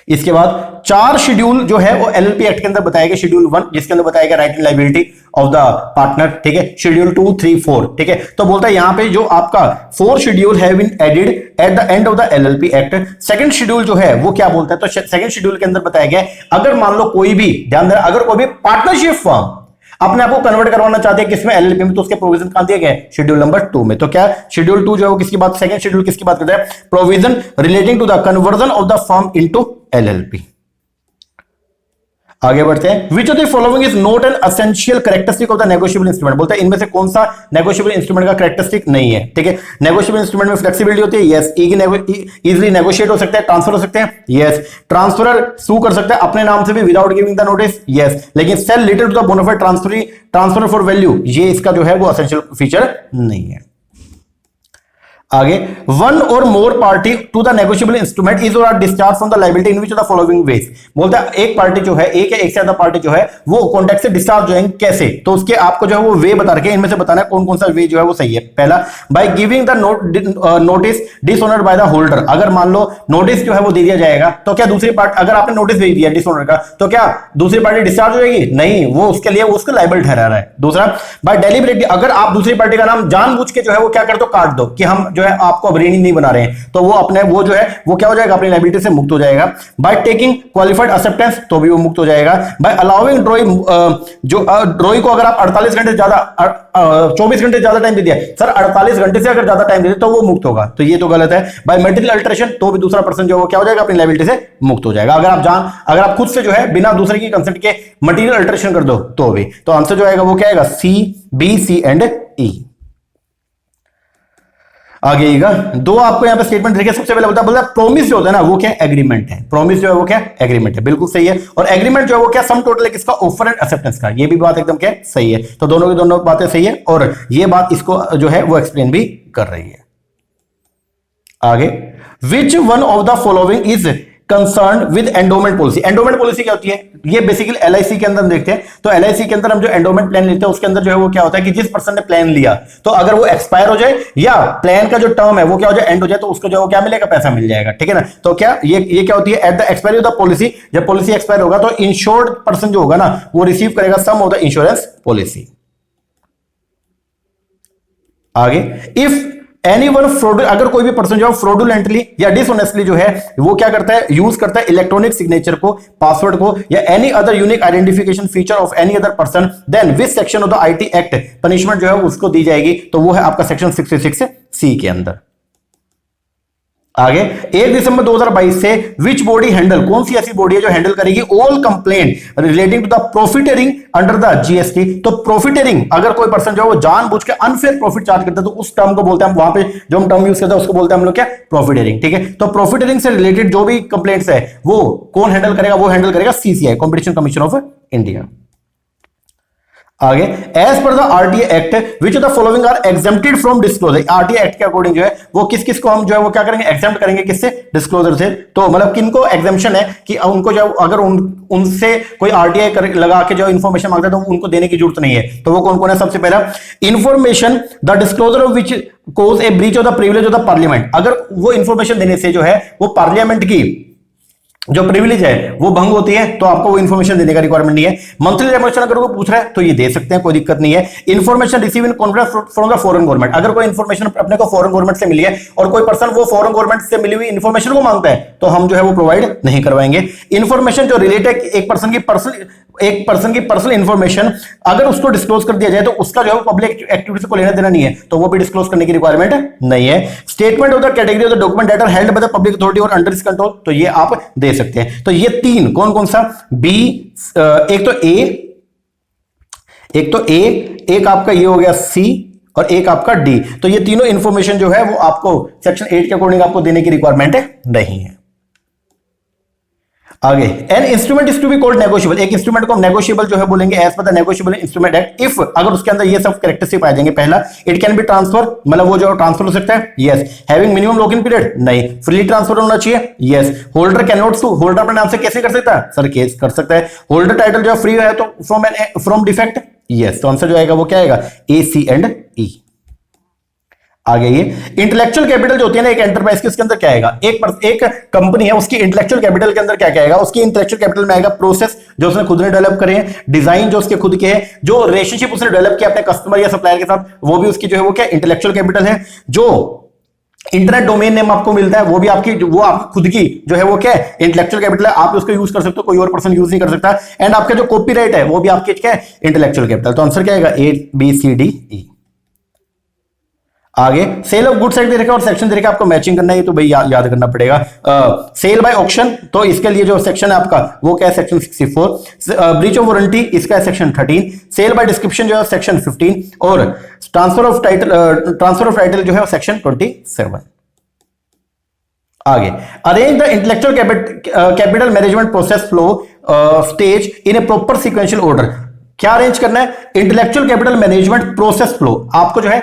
इसके बाद 4 शेड्यूल जो है वो एलएलपी एक्ट के अंदर बताया गया। शेड्यूल 1 जिसके अंदर बताया गया right and liability of the partner, ठीक है। शेड्यूल 2, 3, 4, ठीक है। तो बोलता है यहां पे जो आपका 4 schedule have been added at the end of the LLP act. Second schedule जो है वो क्या बोलता है, तो सेकंड शेड्यूल के अंदर बताया गया अगर मान लो कोई भी, ध्यान देना, अगर कोई भी पार्टनरशिप फर्म अपने आप को कन्वर्ट करवाना चाहते हैं किसमें, एलएलपी में, तो उसके प्रोविजन कहां दिए गए, शेड्यूल नंबर 2 में। तो क्या शेड्यूल 2 जो है वो किसकी बात, सेकंड शेड्यूल किसकी बात करता है, provision relating to the conversion of the firm into LLP. आगे बढ़ते हैं। Which of the following is not an essential characteristic of the negotiable instrument, बोलता है इनमें से कौन सा नेगोशिएबल इंस्ट्रूमेंट का कैरेक्टरिस्टिक नहीं है, ठीक है। नेगोशिएबल इंस्ट्रूमेंट में फ्लेक्सिबिलिटी होती है, यस। इजीली नेगोशिएट हो सकते हैं, ट्रांसफर हो सकते हैं, यस। ट्रांसफरर सू कर सकते हैं अपने नाम से भी without giving the notice, yes. लेकिन sale later to the bonafide transfer for value, ये इसका जो है वो एसेंशियल फीचर नहीं है। आगे, वन और more party to the negotiable instrument is और are discharge from the liability in which of the following ways, बोलता है एक पार्टी जो है, एक या एक से ज्यादा पार्टी जो है वो कॉन्ट्रैक्ट से डिस्चार्ज हो जाएंगे कैसे, तो उसके आपको जो है वो वे बता रखे, इनमें से बताना है कौन कौन सा वे जो है वो सही है। पहला, by giving the notice dishonoured by the holder, अगर मान लो नोटिस जो है वो दे दिया जाएगा तो क्या दूसरी पार्टी, अगर आपने नोटिस भेज दिया डिसऑनर का, तो क्या दूसरी पार्टी डिस्चार्ज हो जाएगी, नहीं, वो उसके लिए उसको लायबल ठहरा रहा है। दूसरा, बाय डेलिबरेटली, अगर आप दूसरी पार्टी का नाम जानबूझ के जो है वो क्या कर दो, काट दो कि हम जो है आपको अब ऋणी नहीं बना रहे हैं, तो वो अपने वो जो है वो क्या हो जाएगा, अपनी लायबिलिटी से मुक्त हो जाएगा। बाय टेकिंग क्वालिफाइड एक्सेप्टेंस, तो भी वो मुक्त हो जाएगा। बाय अलाउिंग ड्रॉइंग, जो ड्रॉइंग को अगर आप 48 घंटे ज्यादा 24 घंटे ज्यादा टाइम दे दिया सर, 48 घंटे से अगर ज्यादा टाइम दे दिया तो वो मुक्त होगा, तो ये तो गलत है। बाय मटेरियल अल्टरेशन, तो भी दूसरा पर्सन जो वो क्या हो जाएगा, अपनी लायबिलिटी से मुक्त हो जाएगा। अगर आप खुद से जो है बिना दूसरे की कंसेंट के मटेरियल अल्टरेशन कर दो तो भी, तो आंसर जो आएगा वो क्या आएगा, सी, बी, सी एंड ई। आगेगा दो आपको यहां पे स्टेटमेंट देखिए, सबसे पहले बोलता है प्रॉमिस जो होता है ना वो क्या एग्रीमेंट है, प्रॉमिस जो है वो क्या एग्रीमेंट है, बिल्कुल सही है। और एग्रीमेंट जो है वो क्या सम टोटल है किसका, ऑफर एंड एक्सेप्टेंस का, ये भी बात एकदम क्या सही है। तो दोनों की दोनों बातें सही है और ये बात इसको जो है वो एक्सप्लेन भी कर रही है। आगे, which one of the following is concern with endowment policy. Endowment policy क्या होती है, ये बेसिकली एलआईसी के अंदर देखते हैं। तो एलआईसी के अंदर हम जो एंडोमेंट प्लान लेते हैं उसके अंदर जो है वो क्या होता है कि जिस पर्सन ने प्लान लिया तो अगर वो एक्सपायर हो जाए या प्लान का जो टर्म है वो क्या हो जाए, एंड हो जाए, तो उसको जो है क्या मिलेगा, पैसा मिल जाएगा, ठीक है ना। तो क्या ये क्या होती है, at the expiry of the policy, जब पॉलिसी एक्सपायर होगा तो इंश्योर्ड पर्सन जो होगा ना वो रिसीव करेगा सम ऑफ द इंश्योरेंस पॉलिसी। आगे, इफ एनी वन फ्रॉड, अगर कोई भी पर्सन जो है फ्रॉडुलेंटली या डिसऑनेस्टली जो है वो क्या करता है, यूज करता है इलेक्ट्रॉनिक सिग्नेचर को, पासवर्ड को या any other unique identification feature of any other person, then which section of the IT act punishment जो है उसको दी जाएगी, तो वो है आपका सेक्शन 66 सी के अंदर। आगे, 1 दिसंबर 2022 से विच बॉडी हैंडल, कौन सी ऐसी बॉडी है जो हैंडल करेगी all complaint relating to the profiteering under the GST. तो प्रॉफिटेरिंग, अगर कोई पर्सन जो है वो जानबूझ के अनफेयर प्रॉफिट चार्ज करता है तो उस टर्म को बोलते हैं हम, वहां पे जो हम टर्म यूज करते हैं उसको बोलते हैं हम लोग क्या, प्रॉफिटेरिंग, ठीक है। तो प्रॉफिटेरिंग से रिलेटेड जो भी कंप्लेंट्स है वो कौन हैंडल करेगा, वो हैंडल करेगा CCI, competition commission of India. आगे, as per the RTA act which the following are exempted from disclosure. RTA act के अकॉर्डिंग जो है वो किस किस को हम जो है वो क्या करेंगे, एग्जेम्प्ट करेंगे, किससे, डिस्क्लोजर से। तो मतलब किनको एग्जेम्पशन है कि उनको जो अगर उनसे कोई आरटीआई लगा के जो इन्फॉर्मेशन मांगता है तो उनको देने की जरूरत नहीं है। तो वो कौन कौन है, सबसे पहला information the disclosure of which cause a breach of the privilege of the parliament. अगर वो इंफॉर्मेशन देने से जो है वो पार्लियामेंट की जो प्रिविलेज है वो भंग होती है तो आपको वो इन्फॉर्मेशन देने का रिक्वायरमेंट नहीं है। मंथली रेमुनरेशन अगर वो पूछ रहा है तो ये दे सकते हैं, कोई दिक्कत नहीं है। Information receive in conference from the foreign government, अगर कोई इन्फॉर्मेशन अपने को फॉरेन गवर्नमेंट से मिली है और कोई पर्सन वो फॉरेन गवर्नमेंट से मिली हुई इन्फॉर्मेशन को मांगता है तो हम जो है वो प्रोवाइड नहीं करवाएंगे। इन्फॉर्मेशन जो रिलेटेड एक पर्सन की पर्सनल इंफॉर्मेशन अगर उसको डिस्क्लोज कर दिया जाए तो उसका जो है पब्लिक एक्टिविटी को लेना देना नहीं है, तो वो भी डिस्क्लोज करने की रिक्वायरमेंट नहीं है। Statement of the category of the document that are held by the public authority और अंडर इट्स कंट्रोल, तो ये आप दे सकते हैं। तो ये तीन कौन कौन सा, बी, एक तो ए, एक आपका ये हो गया सी और एक आपका डी। तो ये तीनों इंफॉर्मेशन जो है वो आपको सेक्शन 8 के अकॉर्डिंग आपको देने की रिक्वायरमेंट नहीं है। आगे, an instrument is to be called negotiable, एक इंस्ट्रूमेंट को हम नेगोशिएबल जो है बोलेंगे as per the negotiable instrument act if, अगर उसके अंदर ये सब कैरेक्टरिस्टिक पाए जाएंगे। पहला, इट कैन बी ट्रांसफर, मतलब वो जो ट्रांसफर हो सकता है, yes. Having minimum lock in period, नहीं। फ्रीली ट्रांसफर होना चाहिए, yes. Holder can not sue, holder अपने नाम से कैसे कर सकता है, सर केस कर सकता है। होल्डर टाइटल जो है फ्री है तो फ्रॉम डिफेक्ट, यस। तो आंसर जो आएगा वो क्या आएगा, ए, सी एंड ई। आगे, ये इंटेलेक्चुअल कैपिटल जो होती है ना एक एंटरप्राइज के, उसके अंदर क्या आएगा, एक कंपनी है उसकी इंटेलेक्चुअल कैपिटल के अंदर क्या क्या आएगा, उसकी इंटेलेक्चुअल कैपिटल में आएगा प्रोसेस जो उसने खुद ने डेवलप करे हैं, डिजाइन जो उसके खुद के हैं, जो रिलेशनशिप उसने डेवलप किया अपने कस्टमर या सप्लायर के साथ वो भी उसकी जो है वो क्या इंटेलेक्चुअल कैपिटल है। जो इंटरनेट डोमेन नेम आपको मिलता है वो भी आपकी खुद की जो है वो क्या है इंटेलेक्चुअल कैपिटल है, आप उसको यूज कर सकते हो, कोई और पर्सन यूज नहीं कर सकता। एंड आपका जो कॉपीराइट है वो भी आपके क्या है इंटेलेक्चुअल कैपिटल। तो आंसर क्या आएगा, ए, बी, सी, डी, ई। आगे, सेल ऑफ गुड साइड दे रखा और सेक्शन दे रखा, आपको मैचिंग करना है तो भाई याद करना पड़ेगा। सेल बाय ऑक्शन, तो इसके लिए जो सेक्शन है आपका वो क्या है, सेक्शन 64। ब्रीच ऑफ वारंटी इसका है सेक्शन 13। सेल बाय डिस्क्रिप्शन जो है सेक्शन 15 और ट्रांसफर ऑफ टाइटल जो है सेक्शन 27। आगे, arrange the intellectual capital management process flow stage in A proper sequential order. क्या अरेंज करना है, intellectual capital management process flow. आपको जो है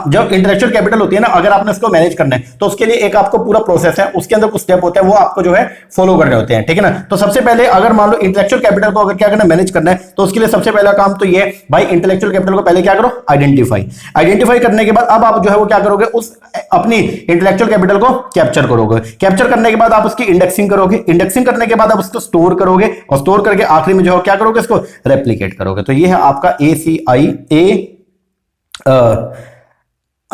जब इंटेलेक्चुअल कैपिटल होती है ना, अगर आपने उसको मैनेज करना है तो उसके लिए एक आपको पूरा प्रोसेस है, उसके अंदर कुछ स्टेप होते हैं वो आपको जो है फॉलो करने होते हैं, ठीक है ना। तो सबसे पहले अगर मान लो इंटेलेक्चुअल कैपिटल को अगर क्या करना मैनेज करना है तो उसके लिए सबसे पहला काम तो ये भाई इंटेलेक्चुअल कैपिटल को पहले क्या करो, आइडेंटिफाई करने के बाद अब आप जो है वो क्या करोगे, उस अपनी इंटेलेक्चुअल कैपिटल को कैप्चर करोगे। कैप्चर करने के बाद आप उसकी इंडेक्सिंग करोगे, इंडेक्सिंग करने के बाद आप उसको स्टोर करोगे और स्टोर करके आखिरी में जो है क्या करोगे, इसको रेप्लिकेट करोगे। तो ये है आपका ACI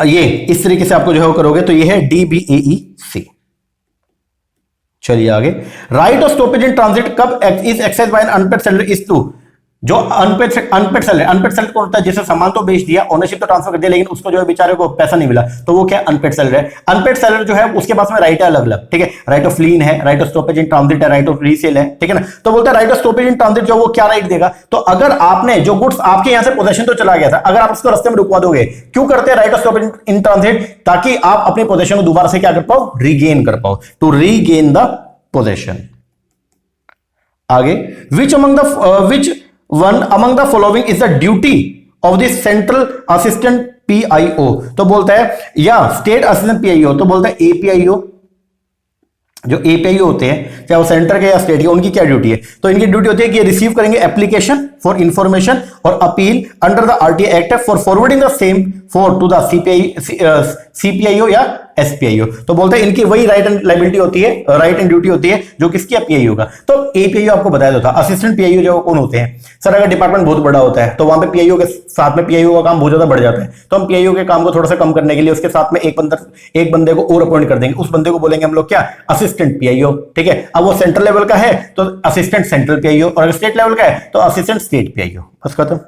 ये इस तरीके से आपको जो है वो करोगे तो ये है DBAEC। चलिए आगे, right of stoppage in transit कब is access by an unpaid seller is to, जो अनपेड सेलर कौन होता है, जिसे सामान तो बेच दिया, ओनरशिप तो ट्रांसफर कर दिया, लेकिन उसको जो है बेचारे को पैसा नहीं मिला, तो वो क्या अनपेड सेलर है। अनपेड सेलर जो है उसके पास में राइट है अलग अलग, ठीक है, राइट ऑफ लीन है, right of stoppage in transit है, राइट ऑफ रीसेल है, ठीक है ना। तो बोलता है right of stoppage in transit जो वो क्या राइट देगा, तो अगर आपने जो गुड्स आपके यहां से पोजेशन तो चला गया था, अगर आप उसको रास्ते में रुकवा दोगे, क्यों करते हैं right of stoppage in transit, ताकि आप अपनी पोजेशन को दोबारा से क्या कर पाओ, रीगेन कर पाओ, टू रीगेन द पोजेशन। आगे, which one among the following is the duty of the central assistant PIO, तो बोलता है, या स्टेट असिस्टेंट PIO, तो बोलता है APIO, जो APIO होते हैं चाहे वो सेंटर के या स्टेट के, उनकी क्या ड्यूटी है, तो इनकी ड्यूटी होती है कि ये रिसीव करेंगे एप्लीकेशन फॉर इंफॉर्मेशन और appeal under the RTA act for forwarding the same for to the CPIO या SPIO, तो बोलते हैं इनकी वही राइट एंड लायबिलिटी होती है, राइट एंड ड्यूटी होती है जो किसकी PIO का। तो APIO आपको बताया था, असिस्टेंट PIO जो कौन होते हैं सर, अगर डिपार्टमेंट बहुत बड़ा होता है तो वहां पे PIO के साथ में PIO का काम बहुत ज्यादा बढ़ जाता है, तो हम PIO के काम को थोड़ा सा कम करने के लिए उसके साथ में एक बंदे को और अपॉइंट कर देंगे, उस बंदे को बोलेंगे हम लोग क्या, असिस्टेंट PIO, ठीक है। अब वो सेंट्रल लेवल का है तो असिस्टेंट सेंट्रल PIO, और अगर स्टेट लेवल का है तो असिस्टेंट स्टेट PIO, बस खत्म।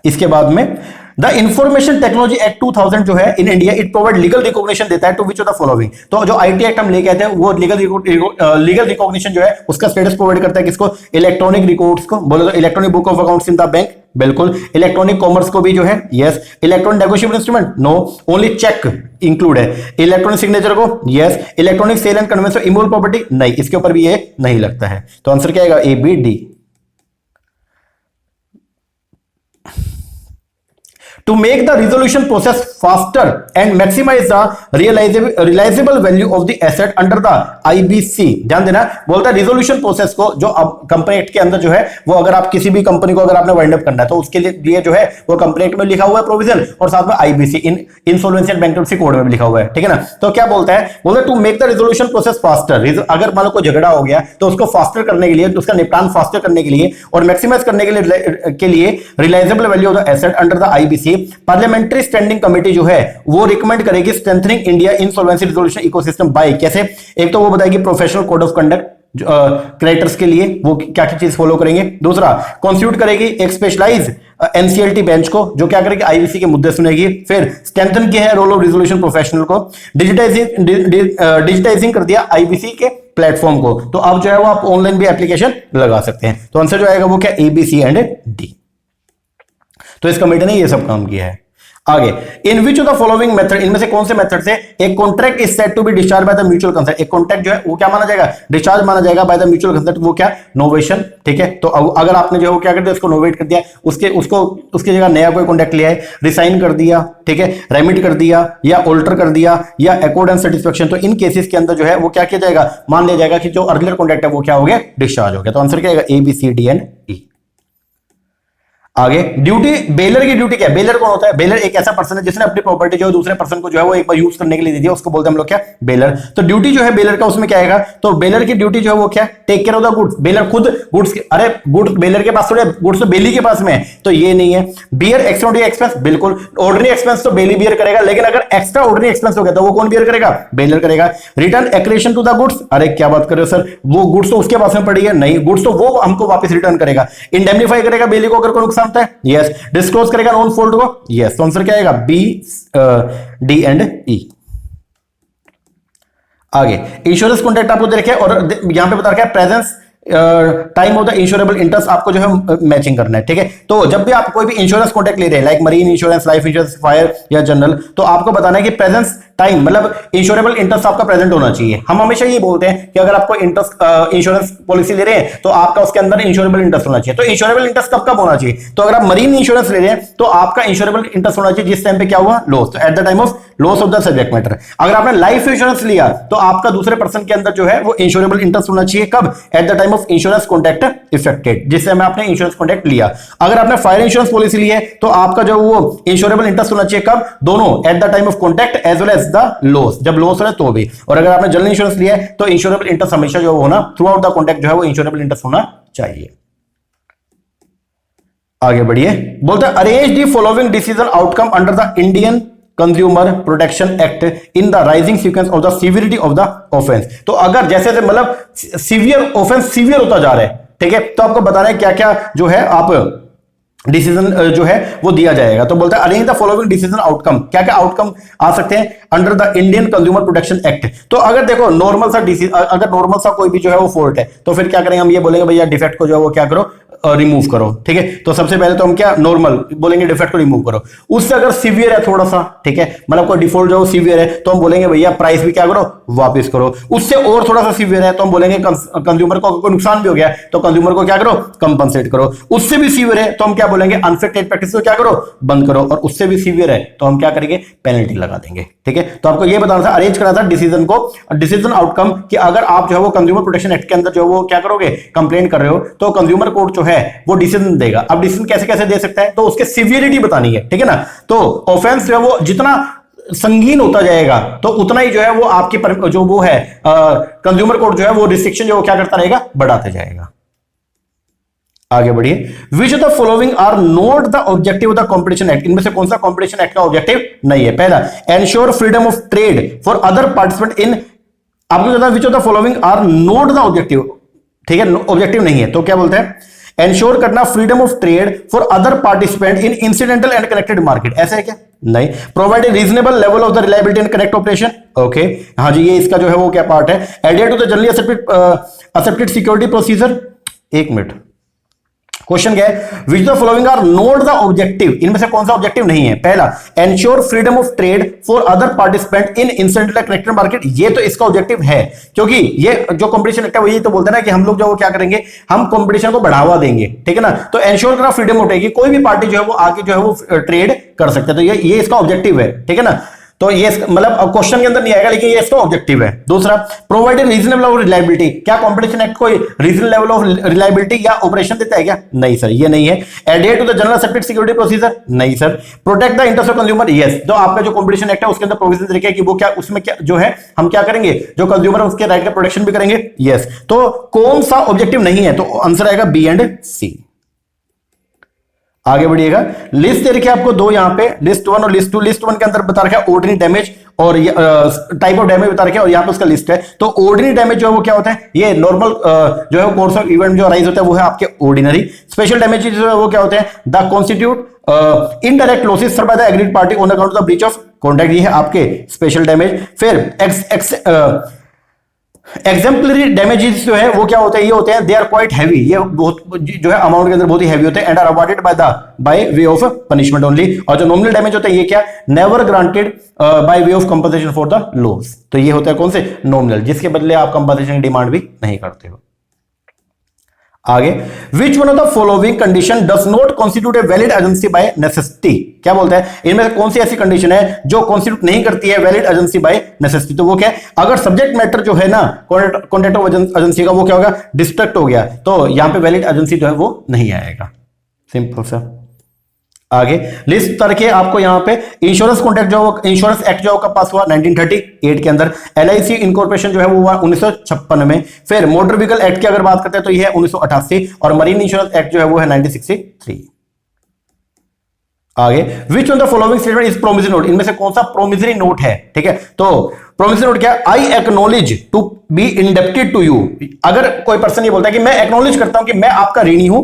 इसके बाद में द इंफॉर्मेशन टेक्नोलॉजी एक्ट 2000 जो है in India, it provide legal recognition देता है to which of the following, तो जो IT एक्ट हम लेके आते हैं वो लीगल रिकॉग्निशन जो है उसका स्टेटस प्रोवाइड करता है किसको, इलेक्ट्रॉनिक रिकॉर्ड्स को, बोलो तो electronic book of accounts in the bank, बिल्कुल, इलेक्ट्रॉनिक कॉमर्स को भी जो है, yes, electronic negotiable instrument, no, only cheque include है, इलेक्ट्रॉनिक सिग्नेचर को, yes, electronic sale and conveyance of immovable property, नहीं, इसके ऊपर भी ये नहीं लगता है, तो आंसर क्या आएगा, ABD। To make the resolution process faster and maximize the realizable value of the asset under the IBC, ध्यान देना, बोलता है रिजोल्यूशन प्रोसेस को जो अब कंपनी एक्ट के अंदर जो है वो, अगर आप किसी भी कंपनी को अगर आपने वाइंड अप करना है तो उसके लिए जो है वो कंपनी एक्ट में लिखा हुआ है प्रोविजन, और साथ में IBC insolvency and bankruptcy code में भी लिखा हुआ है, ठीक है ना। तो क्या बोलता है, बोलता है to make the resolution process faster, अगर मान लो कोई झगड़ा हो गया तो उसको फास्टर करने के लिए, उसका निपटान फास्टर करने के लिए और मैक्सिमाइज करने के लिए realisable value of the asset under the IBC, parliamentary standing committee जो है वो रिकमेंड करेगी strengthening India insolvency resolution ecosystem by, कैसे, एक तो वो बताएगी professional code of conduct creditors के लिए वो क्या क्या चीज फॉलो करेंगे, दूसरा कॉन्स्टिट्यूट करेगी एक स्पेशलाइज NCLT बेंच को जो क्या करेगी, IBC के मुद्दे सुनेगी, फिर स्ट्रेंथन किया है रोल ऑफ रिजोल्यूशन प्रोफेशनल को, डिजिटाइजिंग कर दिया IBC के प्लेटफॉर्म को, तो अब जो है वो आप ऑनलाइन भी एप्लीकेशन लगा सकते हैं, तो आंसर जो आएगा वो क्या, ABC एंड D। तो इस कमेटी ने ये सब काम किया है। आगे, in which of the following method, इनमें से कौन से मेथड से एक contract is said to be discharge by the mutual consent, एक कॉन्ट्रैक्ट जो है वो क्या माना जाएगा, डिस्चार्ज माना जाएगा बाय द म्यूचुअल कंसेंट, वो क्या, नोवेशन, ठीक है। तो अगर आपने जो है क्या कर दिया, उसको नोवेट कर दिया, उसकी जगह नया कोई कॉन्ट्रैक्ट लिया है, रिसाइन कर दिया, ठीक है, रेमिट कर दिया या ऑल्टर कर दिया या अकॉर्ड एंड सेटिस्फेक्शन, तो इन केसेस के अंदर जो है वो क्या किया जाएगा, मान लिया जाएगा कि जो अर्लियर कॉन्ट्रैक्ट है वो क्या हो गया, डिस्चार्ज हो गया, तो आंसर क्या आएगा, ABCD एंड E। आगे, ड्यूटी, बेलर की ड्यूटी क्या है, बेलर कौन होता है, बेलर एक ऐसा पर्सन है जिसने अपनी प्रॉपर्टी जो है दूसरे पर्सन को जो है वो एक बार यूज करने के लिए दे दिया, उसको बोलते हैं हम लोग क्या, बेलर। तो ड्यूटी जो है बेलर का उसमें क्या आएगा, तो बेलर की ड्यूटी जो है वो क्या, take care of the goods, bailor खुद गुड्स, अरे गुड्स बेलर के पास थोड़े, गुड्स तो बेली के पास में है, तो ये नहीं है। बियर एक्स्ट्राऑर्डिनरी एक्सपेंस, बिल्कुल, ऑर्डिनरी एक्सपेंस तो बेली बियर करेगा, लेकिन अगर एक्स्ट्रा ऑर्डिनरी एक्सपेंस हो गया तो वो कौन बियर करेगा, बेलर करेगा। Return accretion to the goods, अरे क्या बात कर रहे हो सर, वो गुड्स तो उसके पास में पड़ी है, नहीं, गुड्स तो वो हमको वापस रिटर्न करेगा। इंडेमनीफाई करेगा बेली को अगर कोई नुकसान होता है, यस। डिस्क्लोज करेगा नॉन फॉल्ट को, यस, तो आंसर क्या आएगा, B, D एंड E। आगे, इंश्योरेंस कॉन्ट्रैक्ट आपको दे रखे और यहां पे बता रखा है presence time of the insurable interest आपको जो है मैचिंग करना है, ठीक है। तो जब भी आप कोई भी इंश्योरेंस कॉन्ट्रैक्ट ले रहे हैं, like marine insurance, life insurance, fire या जनरल, तो आपको बताना है कि प्रेजेंस टाइम मतलब इंश्योरेबल इंटरेस्ट आपका प्रेजेंट होना चाहिए। हम हमेशा ये बोलते हैं कि अगर आपको इंटरेस्ट इंश्योरेंस पॉलिसी ले रहे हैं तो आपका उसके अंदर इंश्योरेबल इंटरेस्ट होना चाहिए। तो इंश्योरेबल इंटरेस्ट कब कब होना चाहिए, तो अगर आप मरीन इंश्योरेंस ले रहे हैं तो आपका इंश्योरेबल इंटरेस्ट होना चाहिए जिस टाइम पे क्या हुआ, लॉस, तो eight the time of loss of the subject matter. अगर आपने लाइफ इंश्योरेंस लिया तो आपका दूसरे पर्सन के अंदर जो है वो इंश्योरेबल इंटरेस्ट होना चाहिए कब, eight the time of insurance contract affected, जिस समय आपने इंश्योरेंस कॉन्ट्रैक्ट लिया। अगर आपने फायर इंश्योरेंस पॉलिसी ली है तो आपका जो वो इंश्योरेबल इंटरेस्ट होना चाहिए कब, दोनों, at the time of contract as well as the loss, जब लॉस हो तो भी। और अगर आपने जनरल इंश्योरेंस लिया है तो इंश्योरेबल इंटरेस्ट हमेशा जो होना थ्रू आउट द कॉन्ट्रैक्ट जो है वो इंश्योरेबल इंटरेस्ट होना चाहिए। आगे बढ़िए, बोलता है arrange the following decision outcome under the Indian consumer protection act in the rising sequence of the severity of the offence. तो अगर जैसे जैसे मतलब सीवियर ऑफेंस सीवियर होता जा रहा है, ठीक है, तो आपको बताना है क्या क्या जो है आप डिसीजन जो है वो दिया जाएगा। तो बोलता है arrange the following decision outcome, क्या क्या आउटकम आ सकते हैं under the Indian consumer protection act. तो अगर देखो नॉर्मल सा अगर नॉर्मल सा कोई भी जो है वो फॉल्ट है, तो फिर क्या करेंगे हम, ये बोलेंगे भैया डिफेक्ट को जो है वो क्या करो, रिमूव करो, ठीक है। तो सबसे पहले तो हम क्या नॉर्मल बोलेंगे, डिफेक्ट को रिमूव करो। उससे अगर सीवियर है थोड़ा सा, ठीक है, मतलब कोई डिफॉल्ट जो सीवियर है, तो हम बोलेंगे भैया प्राइस भी क्या करो, वापस करो। उससे और थोड़ा सा सीवियर है तो हम बोलेंगे कंज्यूमर को कोई नुकसान भी हो गया तो कंज्यूमर को क्या करो, कंपनसेट करो। उससे भी सीवियर है तो हम क्या बोलेंगे, अनफेयर ट्रेड प्रैक्टिस को क्या करो, बंद करो। और उससे भी सीवियर है तो हम क्या करेंगे, पेनल्टी लगा देंगे, ठीक है। तो आपको ये बताना था, अरेंज करना था डिसीजन को, डिसीजन आउटकम कि अगर आप जो है वो कंज्यूमर प्रोटेक्शन एक्ट के अंदर जो वो क्या करोगे, कंप्लेंट कर रहे हो, तो कंज्यूमर कोर्ट जो है वो डिसीजन देगा। अब डिसीजन कैसे कैसे दे सकता है, तो उसके सीवियरिटी बतानी है, ठीक है ना। तो ऑफेंस जो है वो जितना संगीन होता जाएगा तो उतना ही जो है वो आपकी जो वो है कंज्यूमर कोर्ट जो है वो रिस्ट्रिक्शन जो क्या करता रहेगा, बढ़ाते जाएगा। आगे बढ़िए, which of the following are not the objective of the competition act. इनमें से कौन सा कॉम्पिटिशन एक्ट का ऑब्जेक्टिव नहीं है। पहला, ensure freedom of trade for other participant in, आपको कहता है which of the following are not the objective, ठीक है, ऑब्जेक्टिव नहीं है, तो क्या बोलते हैं, एंश्योर करना freedom of trade for other participant in incidental and connected market, ऐसा है क्या, नहीं। Provide a reasonable level of the reliability and correct operation, okay, हाँ जी, ये इसका जो है वो क्या पार्ट है। Adhere to the generally accepted security procedure, एक मिनट, क्वेश्चन क्या है, which the following are not the objective, इनमें से कौन सा ऑब्जेक्टिव नहीं है। पहला, ensure freedom of trade for other participant in incidental connected market, ये तो इसका ऑब्जेक्टिव है, क्योंकि ये जो कंपटीशन एक्ट है वो ये तो बोलता है ना कि हम लोग जो क्या करेंगे, हम कंपटीशन को बढ़ावा देंगे, ठीक है ना। तो एंश्योर करना फ्रीडम ऑफ ट्रेड की कोई भी पार्टी जो है वो आके जो है वो ट्रेड कर सकते हैं, तो ये इसका ऑब्जेक्टिव है, ठीक है ना। तो ये मतलब क्वेश्चन के अंदर नहीं आएगा, लेकिन ये इसका ऑब्जेक्टिव है। दूसरा, प्रोवाइड रीजनेबल ऑफ रिलायबिलिटी, क्या कंपटीशन एक्ट कोई रीजनेबल लेवल ऑफ रिलायबिलिटी या ऑपरेशन देता है क्या, नहीं सर, ये नहीं है। Adhere to the general accepted security procedure, नहीं sir. Protect the interest of consumer, yes, तो आपका जो कंपटीशन एक्ट है उसके अंदर प्रोविजन देखिए कि वो क्या, उसमें क्या जो है हम क्या करेंगे, जो कंज्यूमर है उसके राइट का प्रोटेक्शन भी करेंगे, यस। तो कौन सा ऑब्जेक्टिव नहीं है, तो आंसर आएगा बी एंड सी। आगे बढ़िएगा, लिस्ट दे रखी है आपको दो यहाँ पे, लिस्ट 1 और लिस्ट 2। लिस्ट 1 के अंदर बता रखा है ऑर्डिनरी डैमेज और टाइप ऑफ डैमेज बता रखा है, और यहाँ पे उसका लिस्ट है। तो ऑर्डिनरी डैमेज जो है वो क्या होता है, ये नॉर्मल जो है कोर्स ऑफ इवेंट जो अराइज होता है वो है आपके ऑर्डिनरी। स्पेशल डैमेज जो है वो क्या होते हैं, the constitute indirect losses sir by the agreed party on account of the breach of contract, ये है आपके स्पेशल डैमेज। फिर एग्जाम्पलरी डैमेजेस जो है वो क्या होते हैं, ये होते हैं दे आर क्वाइट हैवी, ये बहुत जो है अमाउंट के अंदर बहुत ही हैवी होते हैं, and are awarded by way of punishment only. और जो नॉमिनल डैमेज होता है ये क्या, never granted by way of compensation for the loss, तो ये होता है कौन से, नॉमिनल, जिसके बदले आप कंपनसेशन की डिमांड भी नहीं करते हो। आगे, which one of the following condition does not constitute a valid agency bye necessity, क्या बोलता है, इनमें से कौन सी ऐसी कंडीशन है जो कॉन्स्टिट्यूट नहीं करती है वैलिड एजेंसी बाय नेसेसिटी। तो वो क्या है, अगर सब्जेक्ट मैटर जो है ना कॉन्ट्रैक्ट ऑफ एजेंसी का वो क्या होगा, डिस्ट्रक्ट हो गया, तो यहां पे वैलिड एजेंसी जो है वो नहीं आएगा, सिंपल सा। आगे लिस्ट करके आपको यहाँ पे इंश्योरेंस कॉन्ट्रैक्ट जो इंश्योरेंस एक्ट जो कब पास हुआ 1938 के अंदर, एलआईसी इनकॉर्पोरेशन जो है वो हुआ 1956 में। फिर मोटर व्हीकल एक्ट की अगर बात करते हैं तो ये है 1988, और मरीन इंश्योरेंस एक्ट जो है वो है 1963। आगे, which on the following statement is promissory note, इनमें से कौन सा प्रोमिसरी नोट है, ठीक है। तो प्रोमिसरी नोट क्या है, I acknowledge to be indebted to you, अगर कोई पर्सन ये बोलता है कि मैं एक्नॉलेज करता हूं कि मैं आपका ऋणी हूं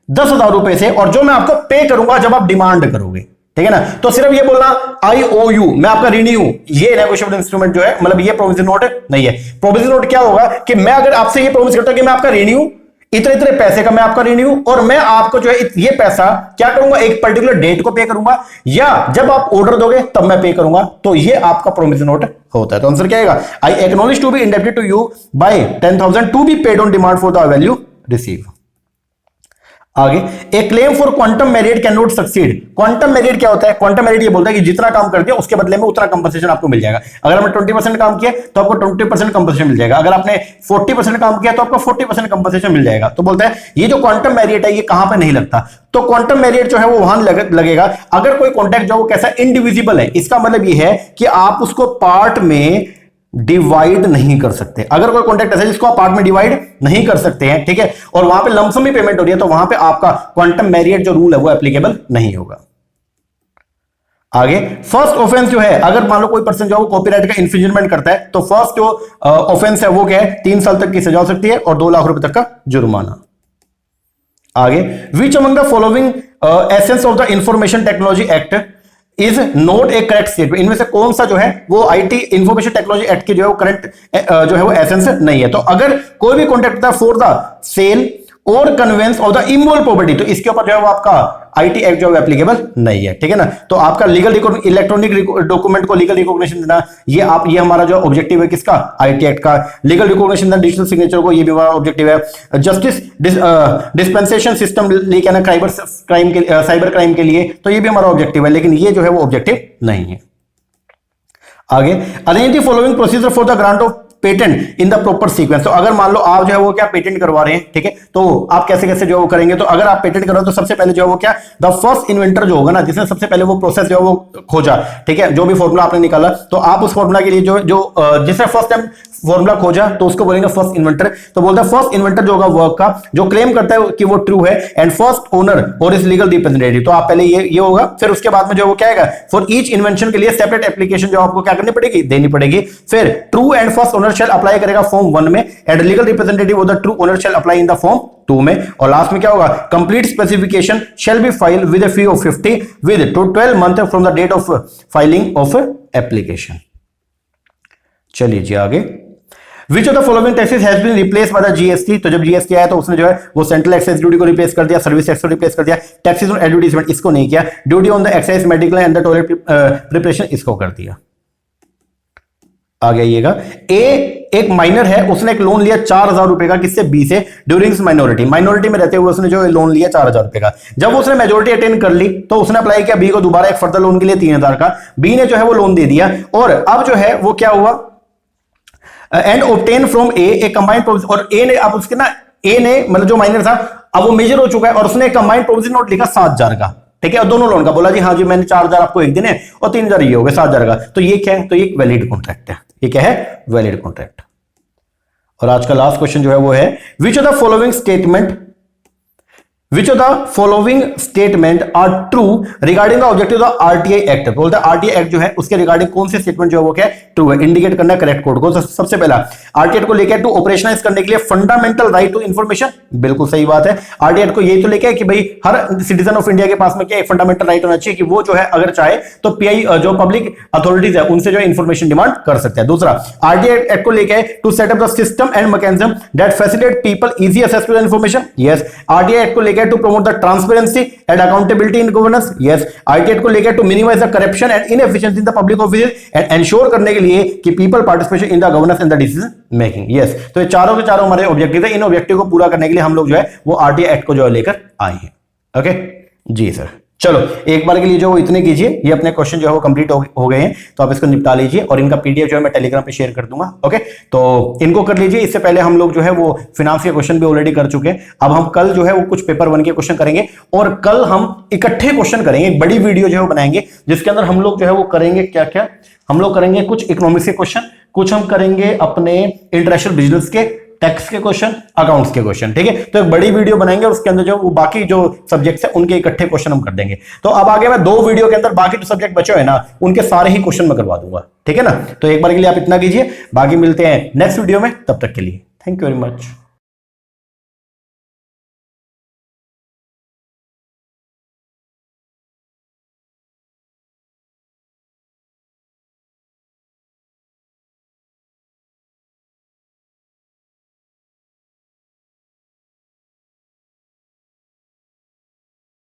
10,000 रुपए से, और जो मैं आपको पे करूंगा जब आप डिमांड करोगे, ठीक है ना। तो सिर्फ ये बोलना आई ओ यू, मैं आपका ऋणी हूं, ये नेगोशिएबल इंस्ट्रूमेंट जो है, मतलब ये प्रोविजन नोट नहीं है। प्रोविजन नोट क्या होगा कि मैं अगर आपसे ये प्रोमिस करता हूं कि मैं आपका ऋणी हूं, इतने इतने पैसे का मैं आपका ऋणी हूं, और मैं आपको जो है ये पैसा क्या करूंगा, एक पर्टिकुलर डेट को पे करूंगा, या जब आप ऑर्डर दोगे तब मैं पे करूंगा, तो ये आपका प्रोमिस नोट होता है। तो आंसर क्या आएगा, I acknowledge to be indebted to you by 10,000 to be paid on demand for the value receive. आगे, a claim for quantum meruit can not succeed, quantum meruit क्या होता है, क्वांटम मेरिट ये बोलता है कि जितना काम कर दिया उसके बदले में उतना कंपनसेशन आपको मिल जाएगा। अगर आपने 20% काम किया तो आपको 20% कंपनसेशन मिल जाएगा, अगर आपने 40% काम किया तो आपको 40% कंपनसेशन मिल जाएगा। तो बोलता है ये जो क्वांटम मेरिट है ये कहां पे नहीं लगता, तो क्वांटम मेरिट जो है वो वहां लगेगा अगर कोई कॉन्ट्रैक्ट जो वो कैसा इंडिविजिबल है, इसका मतलब ये है कि आप उसको पार्ट में डिवाइड नहीं कर सकते। अगर कोई कॉन्ट्रैक्ट ऐसा है जिसको आप पार्ट में डिवाइड नहीं कर सकते हैं, ठीक है, और वहां पे लमसम ही पेमेंट हो रही है, तो वहां पे आपका क्वांटम मैरियट जो रूल है वो एप्लीकेबल नहीं होगा। आगे फर्स्ट ऑफेंस जो है, अगर मान लो कोई पर्सन जो है वो कॉपीराइट का इंफ्रिंजमेंट करता है, तो फर्स्ट जो ऑफेंस है वो क्या है, 3 साल तक की सजा हो सकती है और 2 लाख रुपए तक का जुर्माना। आगे which among the following essence of the information technology act is not A correct statement, इनमें से कौन सा जो है वो आईटी इंफॉर्मेशन टेक्नोलॉजी एक्ट की जो है वो करेक्ट जो है वो एसेंस नहीं है। तो अगर कोई भी कॉन्ट्रैक्ट था फॉर द सेल और conveyance of the immovable property, तो इसके ऊपर जो है वो आपका आईटी एक्ट जो है एप्लीकेबल नहीं है, ठीक है ना। तो आपका लीगल इलेक्ट्रॉनिक डॉक्यूमेंट को लीगल रिकॉग्निशन देना, ये हमारा जो ऑब्जेक्टिव है किसका, आईटी एक्ट का। लीगल रिकॉग्निशन देना डिजिटल सिग्नेचर को, ये भी हमारा ऑब्जेक्टिव है। जस्टिस डिस्पेंसेशन सिस्टम लेके आना साइबर क्राइम के लिए, तो ये भी हमारा ऑब्जेक्टिव है, लेकिन ये जो है वो ऑब्जेक्टिव नहीं है। आगे arrange the following procedure for the grant of patent in the proper sequence. तो अगर मान लो आप जो है वो क्या पेटेंट करवा रहे हैं, ठीक है, तो आप कैसे कैसे जो है वो करेंगे। तो अगर आप पेटेंट कर रहे हो तो सबसे पहले जो है वो क्या, द फर्स्ट इन्वेंटर जो होगा ना, जिसने सबसे पहले वो प्रोसेस जो है वो खोजा, ठीक है, जो भी फॉर्मूला आपने निकाला, तो आप उस फॉर्मूला के लिए जिसने फर्स्ट टाइम फॉर्मूला खोजा तो उसको बोलेंगे फर्स्ट इन्वेंटर। तो बोलता है फर्स्ट इन्वेंटर जो होगा वर्क का, जो क्लेम करता है कि वो ट्रू है, एंड फर्स्ट ओनर और इज लीगल रिप्रेजेंटेटिव। तो आप पहले ये होगा, फिर उसके बाद में जो वो क्या आएगा, फॉर ईच इन्वेंशन के लिए सेपरेट एप्लीकेशन जो आपको क्या करनी पड़ेगी, देनी पड़ेगी। फिर true and first owner shall apply करेगा फॉर्म 1 में, and legal representative of the true owner shall apply in the form 2 में, और लास्ट में क्या होगा, complete specification shall be file with a fee of 50 with 12 month from the date of filing of application. चलिए जी आगे, Which of the following taxes has been replaced by the GST? तो जब GST आया तो उसने जो है वो सेंट्रल एक्साइज ड्यूटी को रिप्लेस कर दिया, सर्विस टैक्स को रिप्लेस कर दिया, टैक्सेस ऑन एडवर्टाइजमेंट इसको नहीं किया, duty on the excise medical and the toilet preparation इसको कर दिया। आगे आइएगा, एक माइनर है, उसने एक लोन लिया 4000 रुपए का, किससे, बी से, ड्यूरिंग माइनॉरिटी में रहते हुए उसने जो लोन लिया 4000 रुपए का। जब उसने मेजोरिटी अटेन कर ली तो उसने अप्लाई किया बी को दोबारा एक फर्दर लोन के लिए 3000 का, बी ने जो है वो लोन दे दिया, और अब जो है वो क्या हुआ, and obtain from A combined provision, और ए ने अब उसके ना, ए ने मतलब जो माइनर था अब वो मेजर हो चुका है, और उसने कंबाइंड प्रोविजन नोट लिखा 7000 का, ठीक है, और दोनों लोन का बोला जी हाँ जी मैंने 4000 आपको एक दिन है और 3000 ये हो गया 7000 का। तो ये क्या है, तो ये वैलिड कॉन्ट्रैक्ट है, ये क्या है, वैलिड कॉन्ट्रैक्ट। और आज का लास्ट क्वेश्चन जो है वो है, which of the following statement are true regarding the objective of RTI act. बोलता है आरटीआई एक्ट जो है उसके रिगार्डिंग कौन से स्टेटमेंट जो है वो क्या है, ट्रू है, इंडिकेट करना है करेक्ट कोड को। सबसे पहला आरटीआई को लेकर टू ऑपरेशनाइज करने के लिए फंडामेंटल राइट टू इंफॉर्मेशन, बिल्कुल सही बात है। आरटीआई को यही तो लेके कि भाई हर सिटीजन ऑफ इंडिया के पास में क्या एक फंडामेंटल राइट होना चाहिए कि वो जो है अगर चाहे तो पीआई जो पब्लिक अथॉरिटीज है उनसे जो इंफॉर्मेशन डिमांड कर सकते हैं। दूसरा आरटीआई एक्ट को लेकर to set up the system and mechanism that facilitate people easy access to the information, yes. RTI act को लेकर to promote the transparency and accountability in governance, yes. RTI act को लेकर to minimize the corruption and inefficiency in the public office and ensure करने के लिए कि people participation in the governance and the decision making, yes. तो ये चारों के चारों हमारे ऑब्जेक्टिव है, इन ऑब्जेक्टिव को पूरा करने के लिए हम लोग जो है वो आरटीआई एक्ट को जो है लेकर आए हैं। ओके जी सर, चलो एक बार के लिए जो इतने कीजिए, ये अपने क्वेश्चन जो है वो कंप्लीट हो गए हैं, तो आप इसको निपटा लीजिए और इनका पीडीएफ जो है मैं टेलीग्राम पे शेयर कर दूंगा। ओके, तो इनको कर लीजिए। इससे पहले हम लोग जो है वो फिनांस के क्वेश्चन भी ऑलरेडी कर चुके हैं। अब हम कल जो है वो कुछ पेपर 1 के क्वेश्चन करेंगे और कल हम इकट्ठे क्वेश्चन करेंगे, एक बड़ी वीडियो जो है वो बनाएंगे जिसके अंदर हम लोग जो है वो करेंगे क्या क्या, हम लोग करेंगे कुछ इकोनॉमिक्स के क्वेश्चन, कुछ हम करेंगे अपने इंटरनेशनल बिजनेस के, टैक्स के क्वेश्चन, अकाउंट्स के क्वेश्चन, ठीक है। तो एक बड़ी वीडियो बनाएंगे और उसके अंदर जो वो बाकी जो सब्जेक्ट्स है उनके इकट्ठे क्वेश्चन हम कर देंगे। तो अब आगे मैं 2 वीडियो के अंदर बाकी जो सब्जेक्ट बचे हुए ना उनके सारे ही क्वेश्चन मैं करवा दूंगा, ठीक है ना। तो एक बार के लिए आप इतना कीजिए, बाकी मिलते हैं नेक्स्ट वीडियो में, तब तक के लिए थैंक यू वेरी मच।